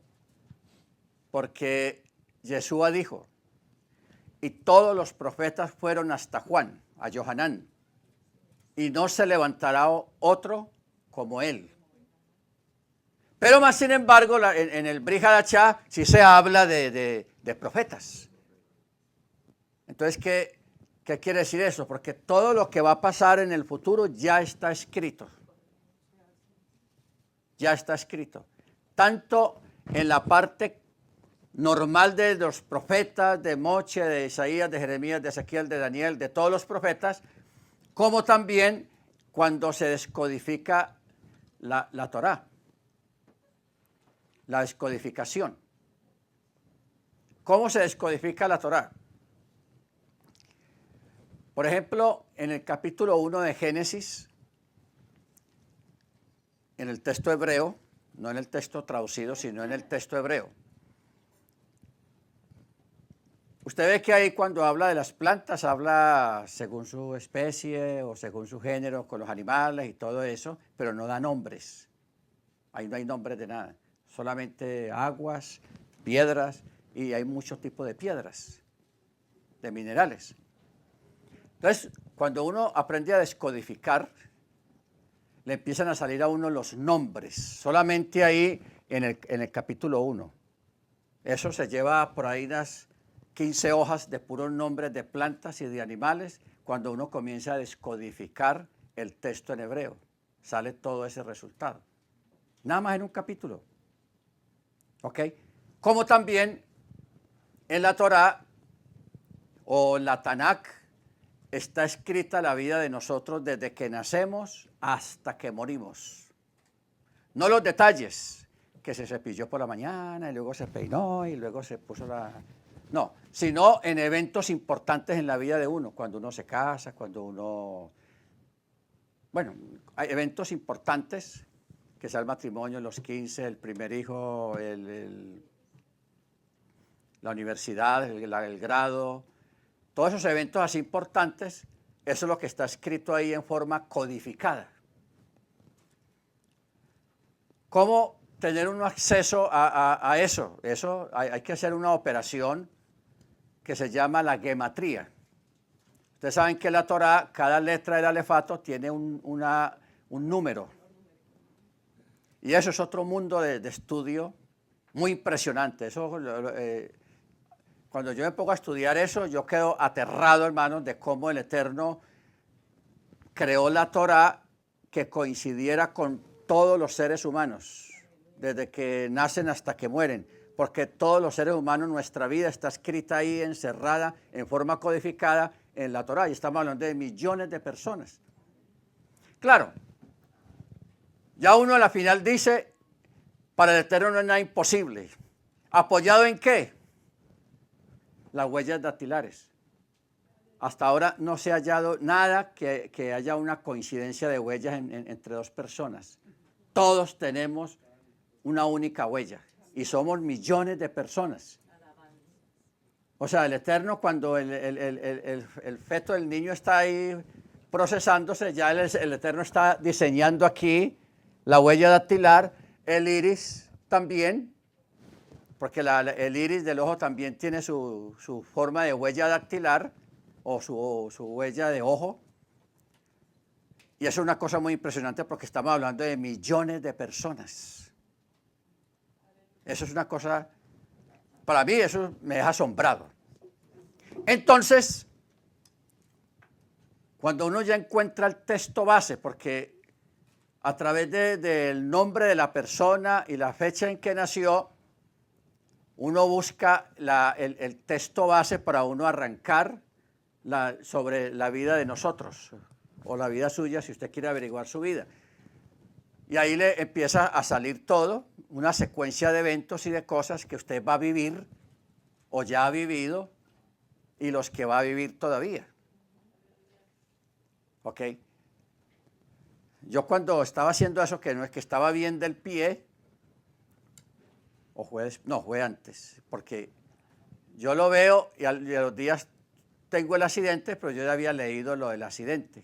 [SPEAKER 1] porque Yeshua dijo, y todos los profetas fueron hasta Juan, a Johanán, y no se levantará otro como él. Pero más sin embargo, en el Brit Hadashah sí se habla de profetas. Entonces, ¿qué quiere decir eso? Porque todo lo que va a pasar en el futuro ya está escrito. Ya está escrito. Tanto en la parte normal de los profetas, de Moche, de Isaías, de Jeremías, de Ezequiel, de Daniel, de todos los profetas, como también cuando se descodifica la Torá, la descodificación. ¿Cómo se descodifica la Torá? Por ejemplo, en el capítulo 1 de Génesis, en el texto hebreo, no en el texto traducido, sino en el texto hebreo, usted ve que ahí cuando habla de las plantas, habla según su especie o según su género, con los animales y todo eso, pero no da nombres. Ahí no hay nombres de nada, solamente aguas, piedras, y hay muchos tipos de piedras, de minerales. Entonces, cuando uno aprende a descodificar, le empiezan a salir a uno los nombres, solamente ahí en el capítulo 1. Eso se lleva por ahí unas 15 hojas de puros nombres de plantas y de animales. Cuando uno comienza a descodificar el texto en hebreo, sale todo ese resultado. Nada más en un capítulo. ¿Ok? Como también en la Torá o en la Tanakh está escrita la vida de nosotros desde que nacemos hasta que morimos. No los detalles, que se cepilló por la mañana y luego se peinó y luego se puso la... No, sino en eventos importantes en la vida de uno, cuando uno se casa, cuando uno... Bueno, hay eventos importantes, que sea el matrimonio, los 15, el primer hijo, la universidad, el grado, todos esos eventos así importantes, eso es lo que está escrito ahí en forma codificada. ¿Cómo tener un acceso a eso? Eso hay que hacer una operación que se llama la gematría. Ustedes saben que en la Torá, cada letra del alefato tiene un número. Y eso es otro mundo de estudio muy impresionante. Eso, cuando yo me pongo a estudiar eso, yo quedo aterrado, hermanos, de cómo el Eterno creó la Torá que coincidiera con todos los seres humanos, desde que nacen hasta que mueren, porque todos los seres humanos, nuestra vida está escrita ahí, encerrada, en forma codificada en la Torá, y estamos hablando de millones de personas. Claro, ya uno a la final dice, para el Eterno no es nada imposible. ¿Apoyado en qué? Las huellas dactilares. Hasta ahora no se ha hallado nada que haya una coincidencia de huellas entre dos personas. Todos tenemos una única huella y somos millones de personas. O sea, el Eterno, cuando el feto del niño está ahí procesándose, ya el Eterno está diseñando aquí la huella dactilar, el iris también, porque el iris del ojo también tiene su forma de huella dactilar o su huella de ojo. Y eso es una cosa muy impresionante porque estamos hablando de millones de personas. Eso es una cosa, para mí eso me deja asombrado. Entonces, cuando uno ya encuentra el texto base, porque a través del nombre de la persona y la fecha en que nació, uno busca el texto base para uno arrancar sobre la vida de nosotros, o la vida suya, si usted quiere averiguar su vida. Y ahí le empieza a salir todo, una secuencia de eventos y de cosas que usted va a vivir, o ya ha vivido, y los que va a vivir todavía. ¿Ok? Yo cuando estaba haciendo eso, que no es que estaba bien del pie, o fue antes, porque yo lo veo y a los días tengo el accidente, pero yo ya había leído lo del accidente.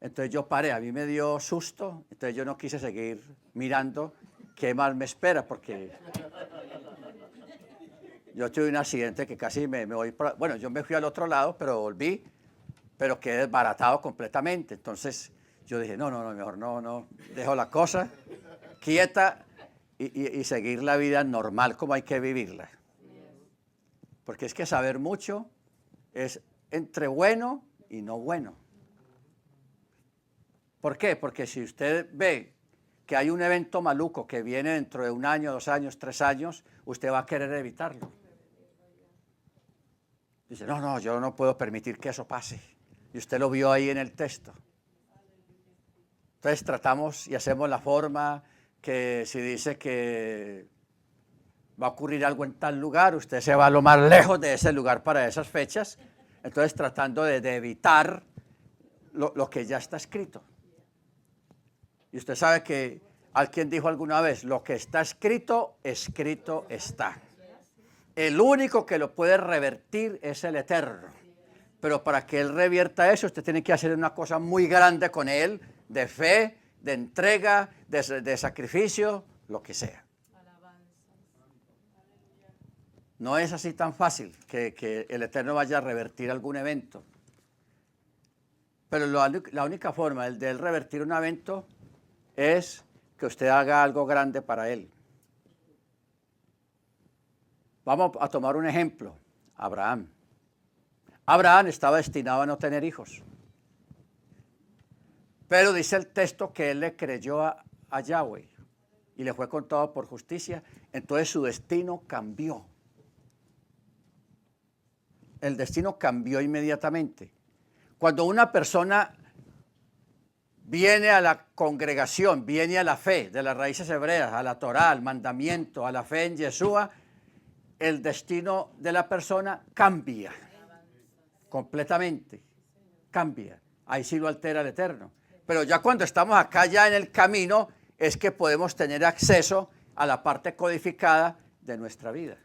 [SPEAKER 1] Entonces yo paré, a mí me dio susto, entonces yo no quise seguir mirando qué más me espera, porque yo tuve un accidente que casi me voy, bueno, yo me fui al otro lado, pero volví, pero quedé desbaratado completamente. Entonces yo dije, no, mejor no, dejo la cosa quieta y seguir la vida normal como hay que vivirla. Porque es que saber mucho es entre bueno y no bueno. ¿Por qué? Porque si usted ve que hay un evento maluco que viene dentro de 1 año, 2 años, 3 años, usted va a querer evitarlo. Dice, no, yo no puedo permitir que eso pase. Y usted lo vio ahí en el texto. Entonces tratamos y hacemos la forma que si dice que va a ocurrir algo en tal lugar, usted se va lo más lejos de ese lugar para esas fechas. Entonces tratando de evitar lo que ya está escrito. Y usted sabe que alguien dijo alguna vez, lo que está escrito, escrito está. El único que lo puede revertir es el Eterno. Pero para que Él revierta eso, usted tiene que hacer una cosa muy grande con Él, de fe, de entrega, de sacrificio, lo que sea. No es así tan fácil que el Eterno vaya a revertir algún evento. Pero la única forma de Él revertir un evento es que usted haga algo grande para Él. Vamos a tomar un ejemplo, Abraham. Abraham estaba destinado a no tener hijos. Pero dice el texto que él le creyó a Yahweh y le fue contado por justicia. Entonces su destino cambió. El destino cambió inmediatamente. Cuando una persona viene a la congregación, viene a la fe de las raíces hebreas, a la Torá, al mandamiento, a la fe en Yeshua, el destino de la persona cambia completamente, cambia. Ahí sí lo altera el Eterno. Pero ya cuando estamos acá ya en el camino es que podemos tener acceso a la parte codificada de nuestra vida.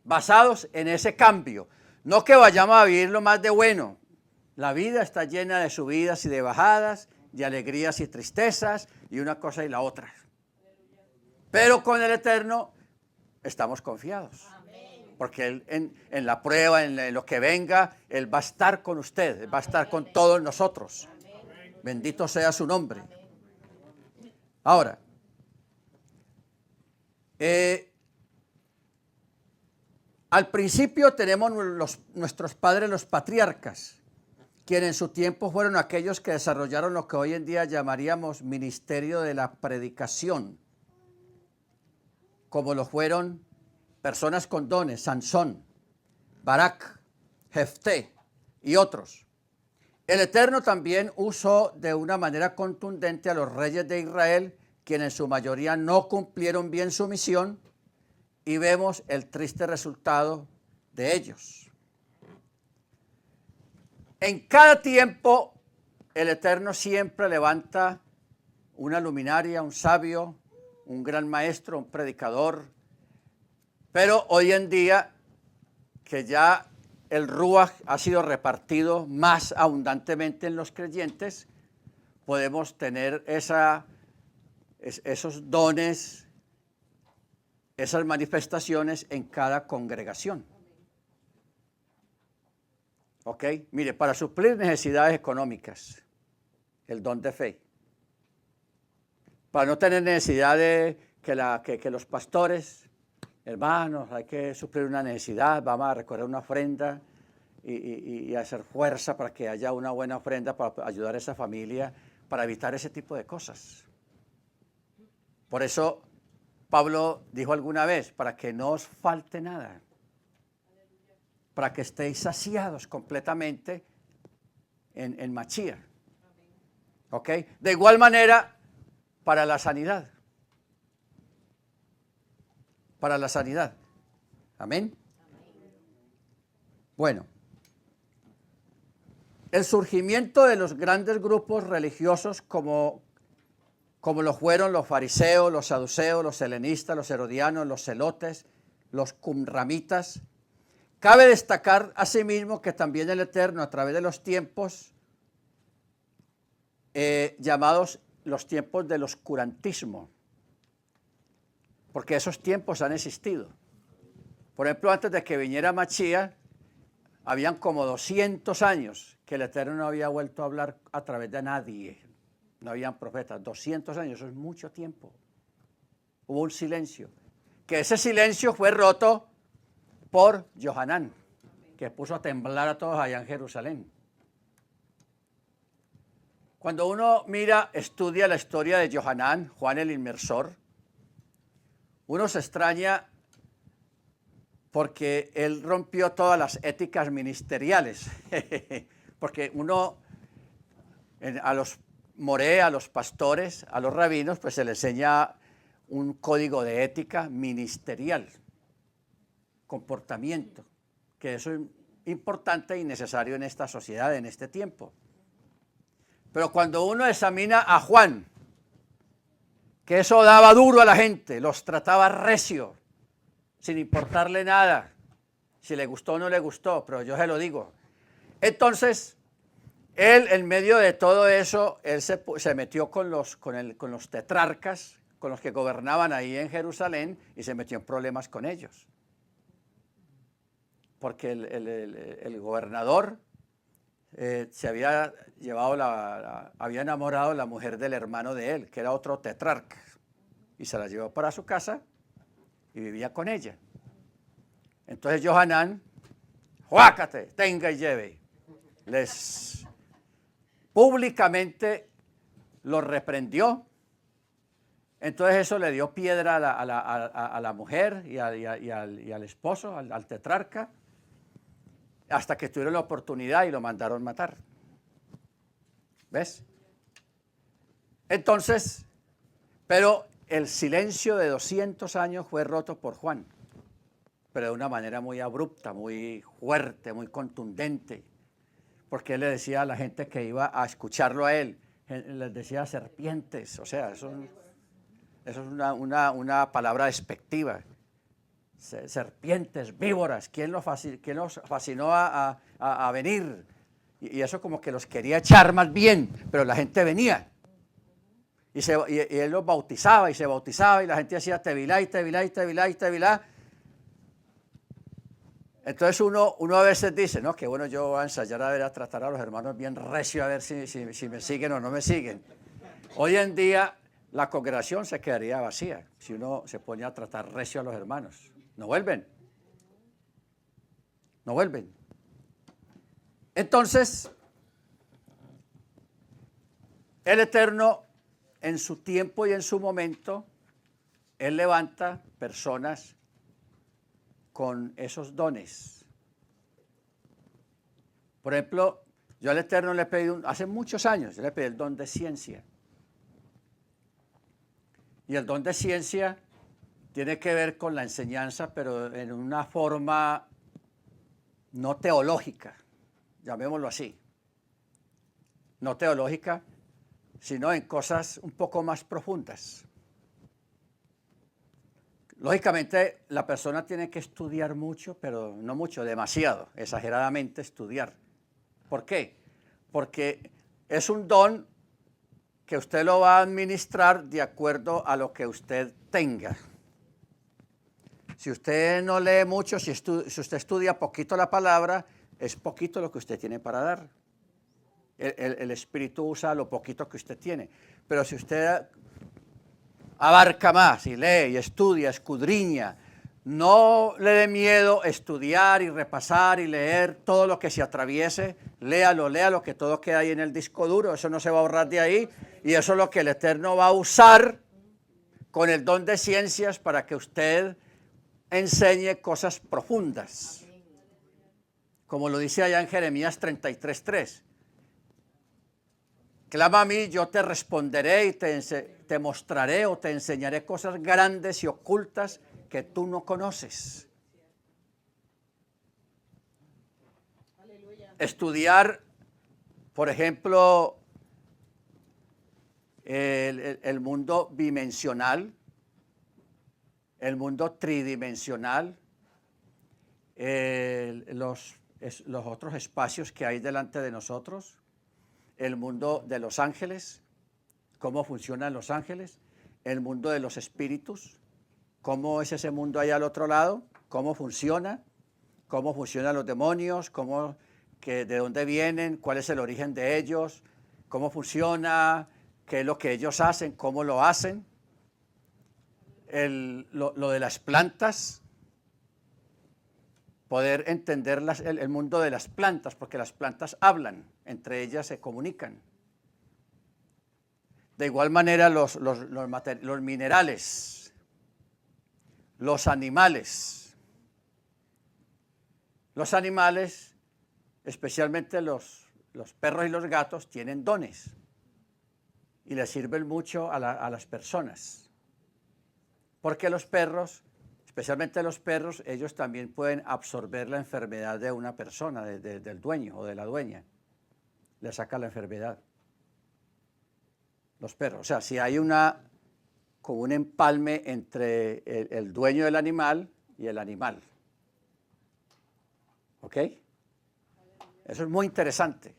[SPEAKER 1] Basados en ese cambio. No que vayamos a vivir lo más de bueno. La vida está llena de subidas y de bajadas, de alegrías y tristezas, y una cosa y la otra. Pero con el Eterno estamos confiados. Porque Él en la prueba, en lo que venga, Él va a estar con usted, Él va a estar con todos nosotros. Bendito sea su nombre. Ahora, al principio tenemos nuestros padres, los patriarcas, quienes en su tiempo fueron aquellos que desarrollaron lo que hoy en día llamaríamos ministerio de la predicación, como lo fueron personas con dones, Sansón, Barak, Jefté y otros. El Eterno también usó de una manera contundente a los reyes de Israel, quienes en su mayoría no cumplieron bien su misión, y vemos el triste resultado de ellos. En cada tiempo, el Eterno siempre levanta una luminaria, un sabio, un gran maestro, un predicador. Pero hoy en día, que ya el Ruach ha sido repartido más abundantemente en los creyentes, podemos tener esos dones, esas manifestaciones en cada congregación. ¿Ok? Mire, para suplir necesidades económicas, el don de fe. Para no tener necesidad de que los pastores, hermanos, hay que suplir una necesidad, vamos a recoger una ofrenda y hacer fuerza para que haya una buena ofrenda para ayudar a esa familia, para evitar ese tipo de cosas. Por eso Pablo dijo alguna vez, para que no os falte nada, para que estéis saciados completamente en Mashiach. ¿Ok? De igual manera, para la sanidad. Para la sanidad. Amén. Bueno, el surgimiento de los grandes grupos religiosos como lo fueron los fariseos, los saduceos, los helenistas, los herodianos, los celotes, los qumramitas. Cabe destacar asimismo que también el Eterno a través de los tiempos llamados los tiempos del oscurantismo, porque esos tiempos han existido. Por ejemplo, antes de que viniera Mashiach, habían como 200 años que el Eterno no había vuelto a hablar a través de nadie. No habían profetas. 200 años, eso es mucho tiempo. Hubo un silencio. Que ese silencio fue roto por Johanán, que puso a temblar a todos allá en Jerusalén. Cuando uno mira, estudia la historia de Johanán, Juan el Inmersor, uno se extraña porque él rompió todas las éticas ministeriales. Porque uno, a los moré, a los pastores, a los rabinos, pues se les enseña un código de ética ministerial, comportamiento, que eso es importante y necesario en esta sociedad, en este tiempo. Pero cuando uno examina a Juan, que eso daba duro a la gente, los trataba recio, sin importarle nada, si le gustó o no le gustó, pero yo se lo digo. Entonces, él, en medio de todo eso, él se metió con los tetrarcas, con los que gobernaban ahí en Jerusalén, y se metió en problemas con ellos. Porque el gobernador se había llevado había enamorado a la mujer del hermano de él, que era otro tetrarca, y se la llevó para su casa y vivía con ella. Entonces Johanán, ¡juácate! Tenga y lleve. Les públicamente los reprendió. Entonces eso le dio piedra a la mujer y al esposo, al tetrarca, hasta que tuvieron la oportunidad y lo mandaron matar. ¿Ves? Entonces, pero el silencio de 200 años fue roto por Juan, pero de una manera muy abrupta, muy fuerte, muy contundente, porque él le decía a la gente que iba a escucharlo a él, les decía serpientes, o sea, eso es una palabra despectiva. Serpientes, víboras, ¿quién los fascinó a venir? Y eso como que los quería echar más bien, pero la gente venía. Y él los bautizaba y se bautizaba y la gente hacía tevilá y tevilá y tevilá y tevilá. Entonces uno a veces dice, no, que bueno, yo voy a ensayar a tratar a los hermanos bien recio, a ver si me siguen o no me siguen. Hoy en día la congregación se quedaría vacía si uno se ponía a tratar recio a los hermanos. No vuelven. No vuelven. Entonces, el Eterno, en su tiempo y en su momento, Él levanta personas con esos dones. Por ejemplo, yo al Eterno le pedí, hace muchos años, le pedí el don de ciencia. Y el don de ciencia tiene que ver con la enseñanza, pero en una forma no teológica, llamémoslo así. No teológica, sino en cosas un poco más profundas. Lógicamente, la persona tiene que estudiar mucho, pero no mucho, demasiado, exageradamente estudiar. ¿Por qué? Porque es un don que usted lo va a administrar de acuerdo a lo que usted tenga. Si usted no lee mucho, si usted estudia poquito la palabra, es poquito lo que usted tiene para dar. El Espíritu usa lo poquito que usted tiene. Pero si usted abarca más y lee y estudia, escudriña, no le dé miedo estudiar y repasar y leer todo lo que se atraviese, léalo, que todo queda ahí en el disco duro, eso no se va a borrar de ahí, y eso es lo que el Eterno va a usar con el don de ciencias para que usted enseñe cosas profundas. Como lo dice allá en Jeremías 33:3. Clama a mí, yo te responderé y te mostraré o te enseñaré cosas grandes y ocultas que tú no conoces. Aleluya. Estudiar, por ejemplo, el mundo bidimensional, el mundo tridimensional, los otros espacios que hay delante de nosotros, el mundo de los ángeles, cómo funcionan los ángeles, el mundo de los espíritus, cómo es ese mundo allá al otro lado, cómo funcionan los demonios, de dónde vienen, cuál es el origen de ellos, cómo funciona, qué es lo que ellos hacen, cómo lo hacen, lo de las plantas, poder entender el mundo de las plantas, porque las plantas hablan, entre ellas se comunican. De igual manera los minerales, los animales. Los animales, especialmente los perros y los gatos, tienen dones y les sirven mucho a las personas. Porque los perros, especialmente los perros, ellos también pueden absorber la enfermedad de una persona, del dueño o de la dueña. Le saca la enfermedad. Los perros, o sea, si hay como un empalme entre el dueño del animal y el animal. ¿Ok? Eso es muy interesante.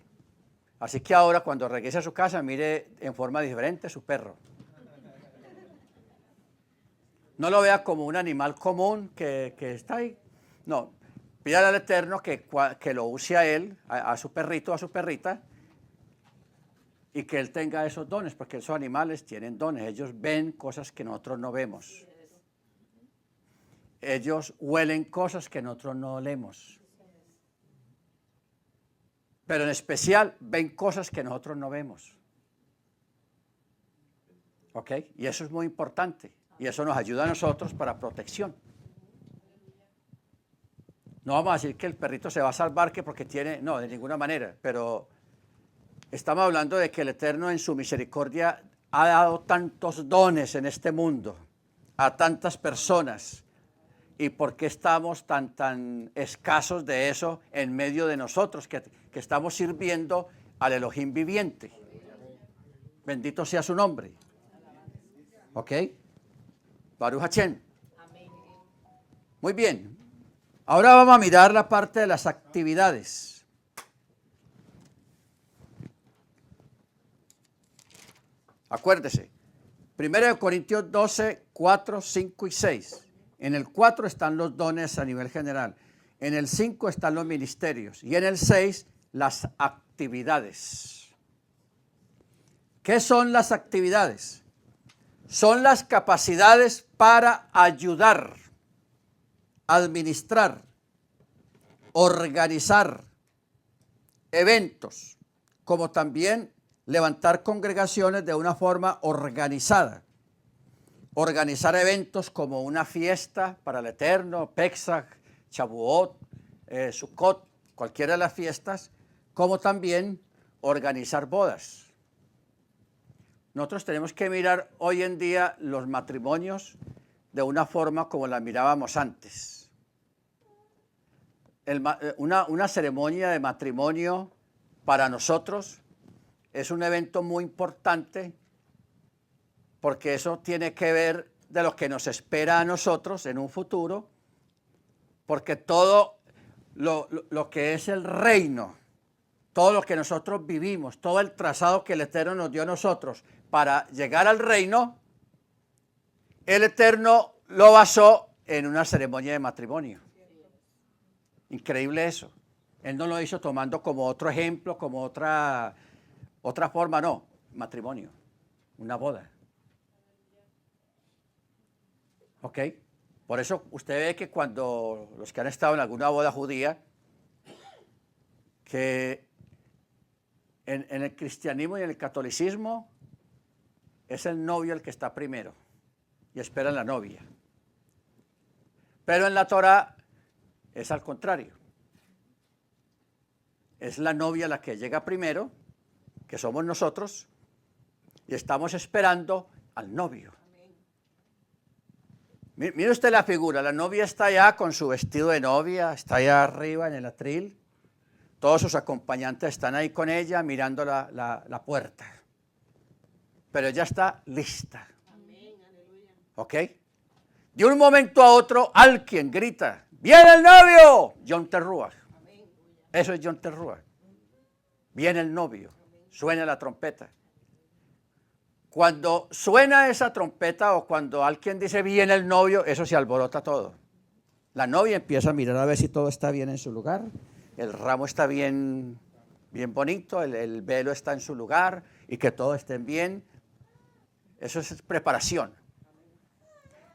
[SPEAKER 1] Así que ahora cuando regrese a su casa, mire en forma diferente su perro. No lo vea como un animal común que está ahí. No, pídale al Eterno que lo use a él, a su perrito, a su perrita, y que él tenga esos dones, porque esos animales tienen dones. Ellos ven cosas que nosotros no vemos. Ellos huelen cosas que nosotros no olemos. Pero en especial ven cosas que nosotros no vemos. ¿Ok? Y eso es muy importante. Y eso nos ayuda a nosotros para protección. No vamos a decir que el perrito se va a salvar porque tiene... No, de ninguna manera. Pero estamos hablando de que el Eterno en su misericordia ha dado tantos dones en este mundo a tantas personas. ¿Y por qué estamos tan escasos de eso en medio de nosotros que estamos sirviendo al Elohim viviente? Bendito sea su nombre. ¿Ok? Baruch Hashem. Muy bien. Ahora vamos a mirar la parte de las actividades. Acuérdese. 1 Corintios 12, 4, 5 y 6. En el 4 están los dones a nivel general. En el 5 están los ministerios. Y en el 6, las actividades. ¿Qué son las actividades? Son las capacidades para ayudar, administrar, organizar eventos, como también levantar congregaciones de una forma organizada. Organizar eventos como una fiesta para el Eterno, Pesach, Shavuot, Sukkot, cualquiera de las fiestas, como también organizar bodas. Nosotros tenemos que mirar hoy en día los matrimonios de una forma como la mirábamos antes. Una ceremonia de matrimonio para nosotros es un evento muy importante porque eso tiene que ver de lo que nos espera a nosotros en un futuro, porque todo lo que es el reino, todo lo que nosotros vivimos, todo el trazado que el Eterno nos dio a nosotros para llegar al reino, el Eterno lo basó en una ceremonia de matrimonio. Increíble eso. Él no lo hizo tomando como otro ejemplo, como otra forma, no, matrimonio, una boda. ¿Ok? Por eso usted ve que cuando los que han estado en alguna boda judía, que en el cristianismo y en el catolicismo es el novio el que está primero y espera a la novia. Pero en la Torah es al contrario. Es la novia la que llega primero, que somos nosotros, y estamos esperando al novio. Mire usted la figura, la novia está allá con su vestido de novia, está allá arriba en el atril, todos sus acompañantes están ahí con ella mirando la puerta, pero ella está lista. ¿Ok? De un momento a otro, alguien grita, ¡viene el novio! Yom Teruah. Eso es Yom Teruah. Viene el novio. suena la trompeta. Cuando suena esa trompeta o cuando alguien dice viene el novio, eso se alborota todo. La novia empieza a mirar a ver si todo está bien en su lugar, el ramo está bien, bien bonito, el velo está en su lugar y que todo esté bien. Eso es preparación.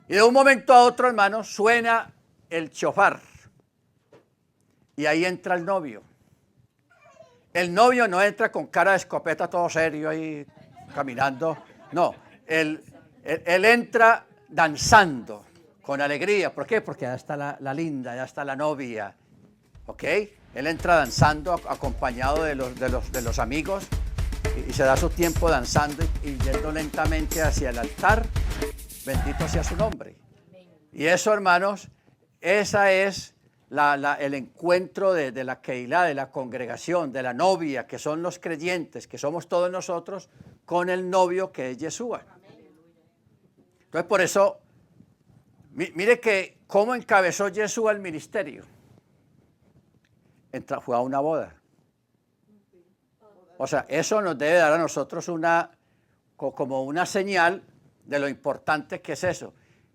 [SPEAKER 1] Y de un momento a otro, hermano, suena el chofar y ahí entra el novio. El novio no entra con cara de escopeta todo serio ahí caminando, no, él entra danzando con alegría. ¿Por qué? Porque ya está la linda, ya está la novia, ¿ok? Él entra danzando acompañado de los amigos y se da su tiempo danzando y yendo lentamente hacia el altar. Bendito sea su nombre. Y eso, hermanos, esa es el encuentro de la Keilah, de la congregación, de la novia, que son los creyentes, que somos todos nosotros, con el novio que es Yeshua. Entonces, por eso, mire que cómo encabezó Yeshua el ministerio. Fue a una boda. O sea, eso nos debe dar a nosotros como una señal de lo importante que es eso.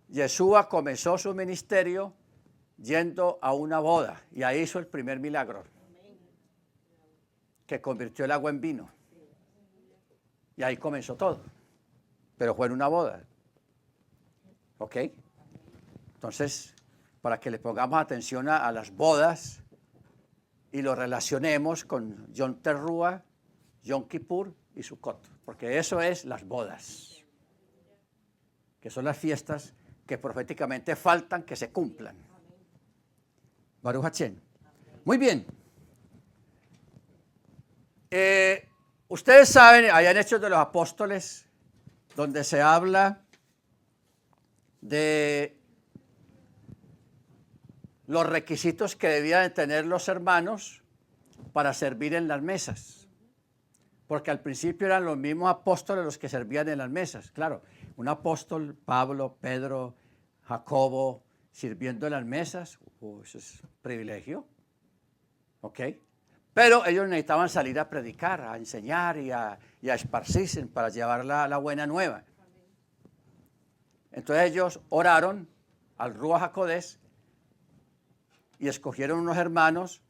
[SPEAKER 1] Yeshua comenzó su ministerio yendo a una boda y ahí hizo el primer milagro, que convirtió el agua en vino. Y ahí comenzó todo, pero fue en una boda. ¿Ok? Entonces, para que le pongamos atención a las bodas y lo relacionemos con Yom Teruah, Yom Kippur y Sukkot, porque eso es las bodas, que son las fiestas que proféticamente faltan que se cumplan. Baruch Hashem. Muy bien. Ustedes saben, allá en Hechos de los Apóstoles, donde se habla de los requisitos que debían tener los hermanos para servir en las mesas. Porque al principio eran los mismos apóstoles los que servían en las mesas. Claro, un apóstol, Pablo, Pedro, Jacobo, sirviendo en las mesas, eso es privilegio, ¿ok? Pero ellos necesitaban salir a predicar, a enseñar y a esparcirse para llevar la buena nueva. Entonces ellos oraron al Ruach HaKodesh y escogieron unos hermanos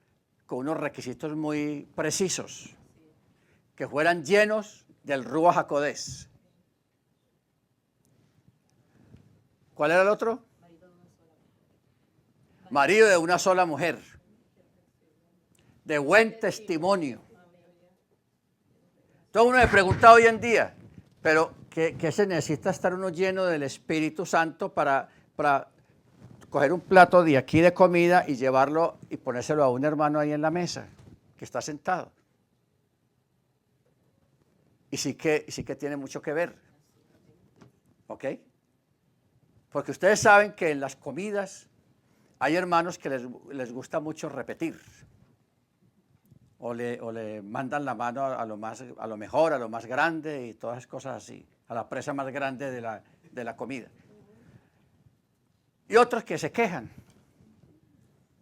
[SPEAKER 1] con unos requisitos muy precisos, que fueran llenos del Ruach HaKodesh. ¿Cuál era el otro? Marido de una sola mujer, de buen testimonio. Entonces uno me pregunta hoy en día, pero ¿qué se necesita estar uno lleno del Espíritu Santo para coger un plato de aquí de comida y llevarlo y ponérselo a un hermano ahí en la mesa que está sentado? Y sí que tiene mucho que ver, ¿ok? Porque ustedes saben que en las comidas hay hermanos que les gusta mucho repetir, o le mandan la mano a lo mejor, a lo más grande y todas esas cosas así, a la presa más grande de la comida. Y otros que se quejan.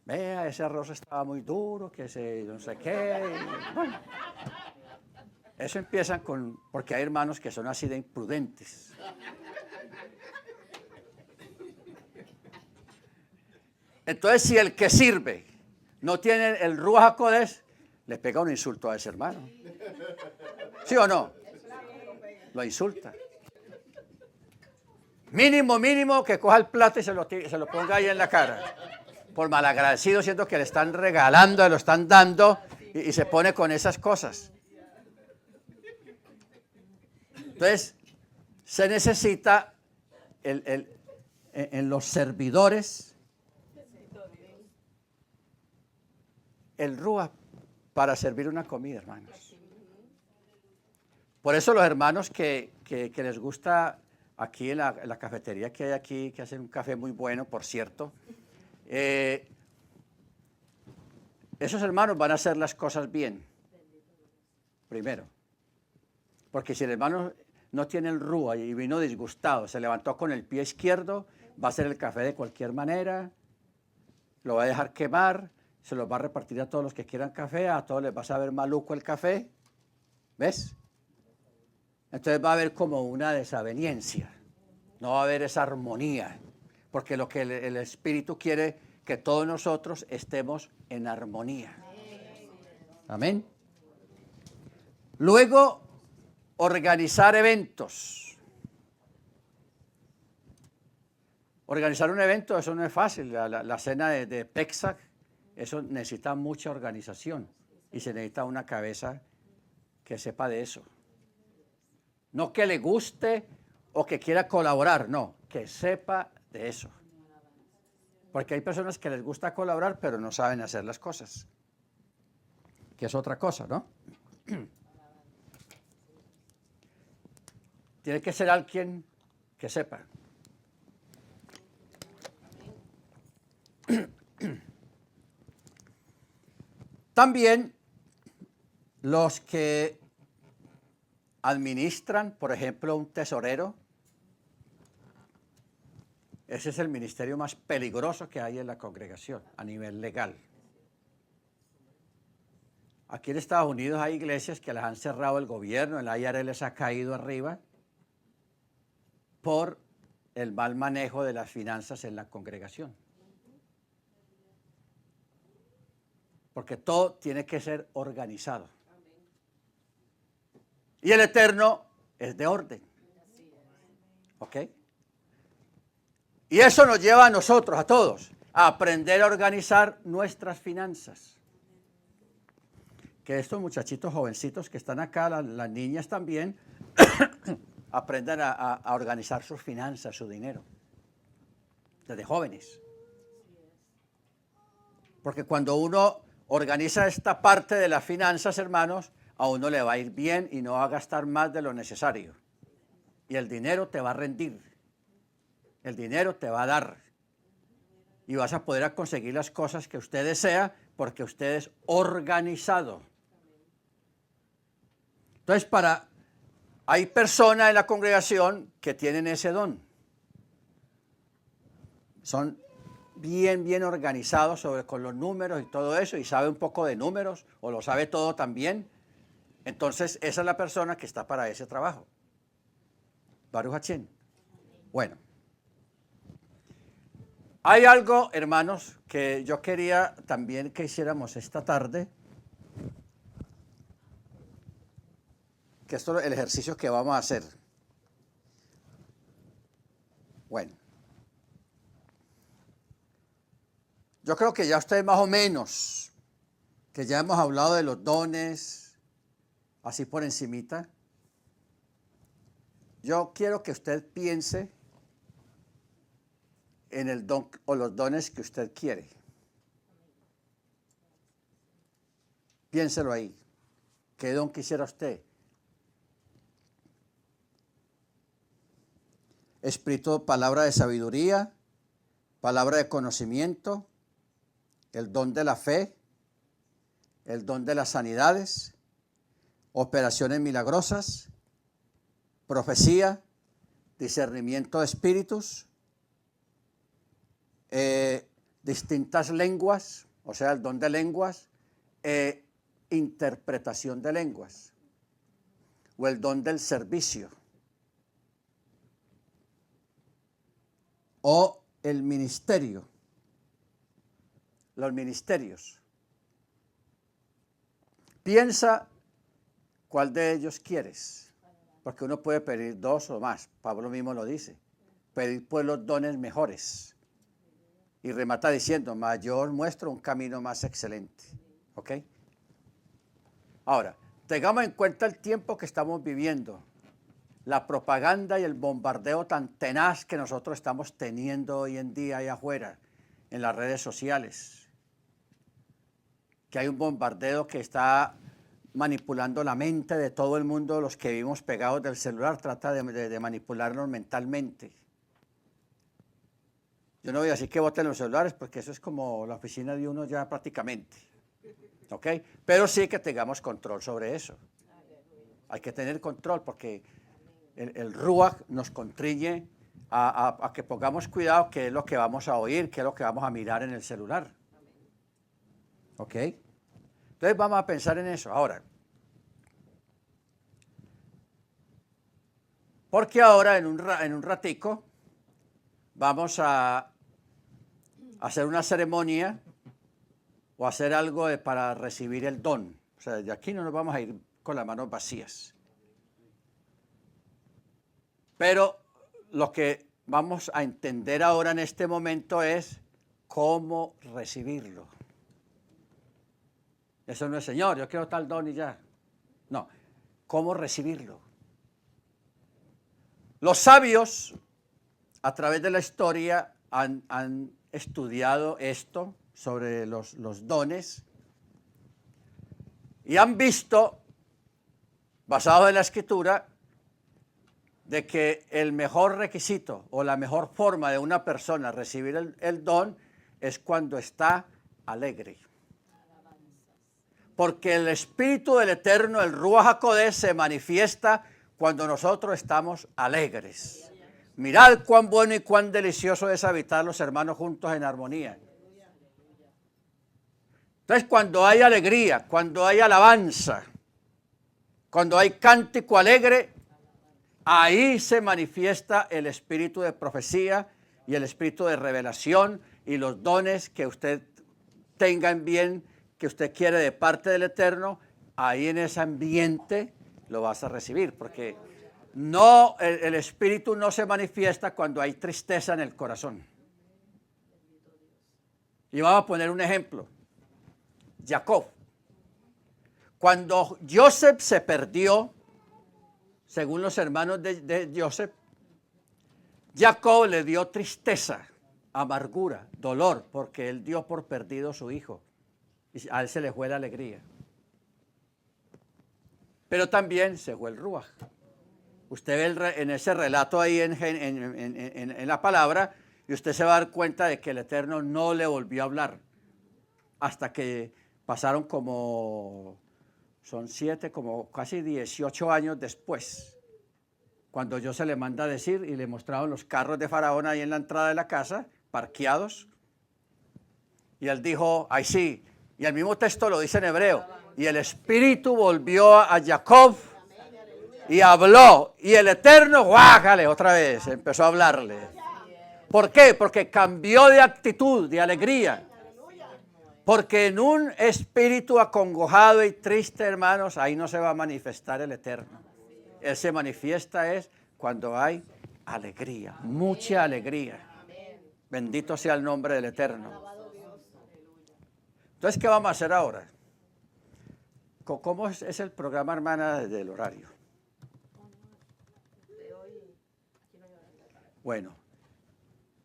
[SPEAKER 1] Vea, ese arroz estaba muy duro, que no sé qué. Bueno, eso empiezan porque hay hermanos que son así de imprudentes. Entonces, si el que sirve no tiene el Ruach HaKodesh, le pega un insulto a ese hermano. ¿Sí o no? Lo insulta. Mínimo que coja el plato y se lo ponga ahí en la cara. Por malagradecido, siento que le están regalando, lo están dando y se pone con esas cosas. Entonces, se necesita en los servidores el Ruach para servir una comida, hermanos. Por eso los hermanos que les gusta aquí en la cafetería que hay aquí, que hacen un café muy bueno, por cierto, esos hermanos van a hacer las cosas bien, primero. Porque si el hermano no tiene el Ruach y vino disgustado, se levantó con el pie izquierdo, va a hacer el café de cualquier manera, lo va a dejar quemar, se los va a repartir a todos los que quieran café, a todos les va a saber maluco el café. ¿Ves? Entonces va a haber como una desaveniencia, no va a haber esa armonía, porque lo que el Espíritu quiere que todos nosotros estemos en armonía. Amén. Luego, organizar eventos. Organizar un evento, eso no es fácil. La cena de Pexac, eso necesita mucha organización y se necesita una cabeza que sepa de eso. No que le guste o que quiera colaborar, no, que sepa de eso. Porque hay personas que les gusta colaborar, pero no saben hacer las cosas. Que es otra cosa, ¿no? Tiene que ser alguien que sepa. También los que administran, por ejemplo, un tesorero, ese es el ministerio más peligroso que hay en la congregación a nivel legal. Aquí en Estados Unidos hay iglesias que las han cerrado el gobierno, el IRS les ha caído arriba por el mal manejo de las finanzas en la congregación. Porque todo tiene que ser organizado. Y el Eterno es de orden. ¿Ok? Y eso nos lleva a nosotros, a todos, a aprender a organizar nuestras finanzas. Que estos muchachitos jovencitos que están acá, las niñas también, aprendan a organizar sus finanzas, su dinero, desde jóvenes. Porque cuando uno organiza esta parte de las finanzas, hermanos, a uno le va a ir bien y no va a gastar más de lo necesario. Y el dinero te va a rendir. El dinero te va a dar. Y vas a poder conseguir las cosas que usted desea porque usted es organizado. Entonces, hay personas en la congregación que tienen ese don. Son bien organizados con los números y todo eso, y sabe un poco de números, o lo sabe todo también. Entonces, esa es la persona que está para ese trabajo. Baruch Hachén. Bueno. Hay algo, hermanos, que yo quería también que hiciéramos esta tarde, que esto es el ejercicio que vamos a hacer. Bueno, yo creo que ya ustedes más o menos, que ya hemos hablado de los dones, así por encimita. Yo quiero que usted piense en el don o los dones que usted quiere. Piénselo ahí. ¿Qué don quisiera usted? Espíritu, palabra de sabiduría, palabra de conocimiento, el don de la fe, el don de las sanidades, operaciones milagrosas, profecía, discernimiento de espíritus, distintas lenguas, o sea, el don de lenguas, interpretación de lenguas, o el don del servicio, o el ministerio, los ministerios. Piensa cuál de ellos quieres, porque uno puede pedir dos o más. Pablo mismo lo dice, pedir pues los dones mejores. Y remata diciendo, mayor muestro un camino más excelente. ¿Ok? Ahora, tengamos en cuenta el tiempo que estamos viviendo, la propaganda y el bombardeo tan tenaz que nosotros estamos teniendo hoy en día ahí afuera, en las redes sociales. Que hay un bombardeo que está manipulando la mente de todo el mundo, los que vivimos pegados del celular, trata de manipularnos mentalmente. Yo no voy a decir que voten los celulares, porque eso es como la oficina de uno ya prácticamente. ¿Ok? Pero sí que tengamos control sobre eso. Hay que tener control porque el Ruach nos contriñe a que pongamos cuidado qué es lo que vamos a oír, qué es lo que vamos a mirar en el celular. ¿Ok? Entonces vamos a pensar en eso. Ahora, Porque ahora en un ratico vamos a hacer una ceremonia o hacer algo para recibir el don. O sea, de aquí no nos vamos a ir con las manos vacías. Pero lo que vamos a entender ahora en este momento es cómo recibirlo. Eso no es, Señor, yo quiero tal don y ya. No, cómo recibirlo. Los sabios, a través de la historia, han estudiado esto sobre los dones y han visto, basado en la Escritura, de que el mejor requisito o la mejor forma de una persona recibir el don es cuando está alegre. Porque el Espíritu del Eterno, el Ruach HaKodesh, se manifiesta cuando nosotros estamos alegres. Mirad cuán bueno y cuán delicioso es habitar los hermanos juntos en armonía. Entonces, cuando hay alegría, cuando hay alabanza, cuando hay cántico alegre, ahí se manifiesta el espíritu de profecía y el espíritu de revelación y los dones que usted tenga en bien, que usted quiere de parte del Eterno. Ahí en ese ambiente lo vas a recibir, porque no, el espíritu no se manifiesta cuando hay tristeza en el corazón. Y vamos a poner un ejemplo. Jacob. Cuando Joseph se perdió, según los hermanos de Joseph, Jacob le dio tristeza, amargura, dolor, porque él dio por perdido a su hijo. Y a él se le fue la alegría. Pero también se fue el Ruach. Usted ve en ese relato ahí en la palabra, y usted se va a dar cuenta de que el Eterno no le volvió a hablar hasta que pasaron como casi 18 años después, cuando Dios se le manda a decir y le mostraron los carros de Faraón ahí en la entrada de la casa, parqueados, y él dijo, ay sí, y el mismo texto lo dice en hebreo, y el Espíritu volvió a Jacob y habló, y el Eterno, guájale, otra vez, empezó a hablarle. ¿Por qué? Porque cambió de actitud, de alegría. Porque en un espíritu acongojado y triste, hermanos, ahí no se va a manifestar el Eterno. Él se manifiesta es cuando hay alegría, mucha alegría. Bendito sea el nombre del Eterno. Entonces, ¿qué vamos a hacer ahora? ¿Cómo es el programa, hermana, del horario? Bueno,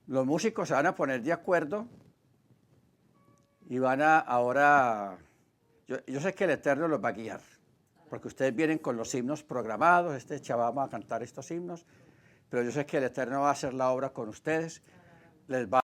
[SPEAKER 1] los músicos se van a poner de acuerdo y van a ahora, yo sé que el Eterno los va a guiar, porque ustedes vienen con los himnos programados, vamos a cantar estos himnos, pero yo sé que el Eterno va a hacer la obra con ustedes, les va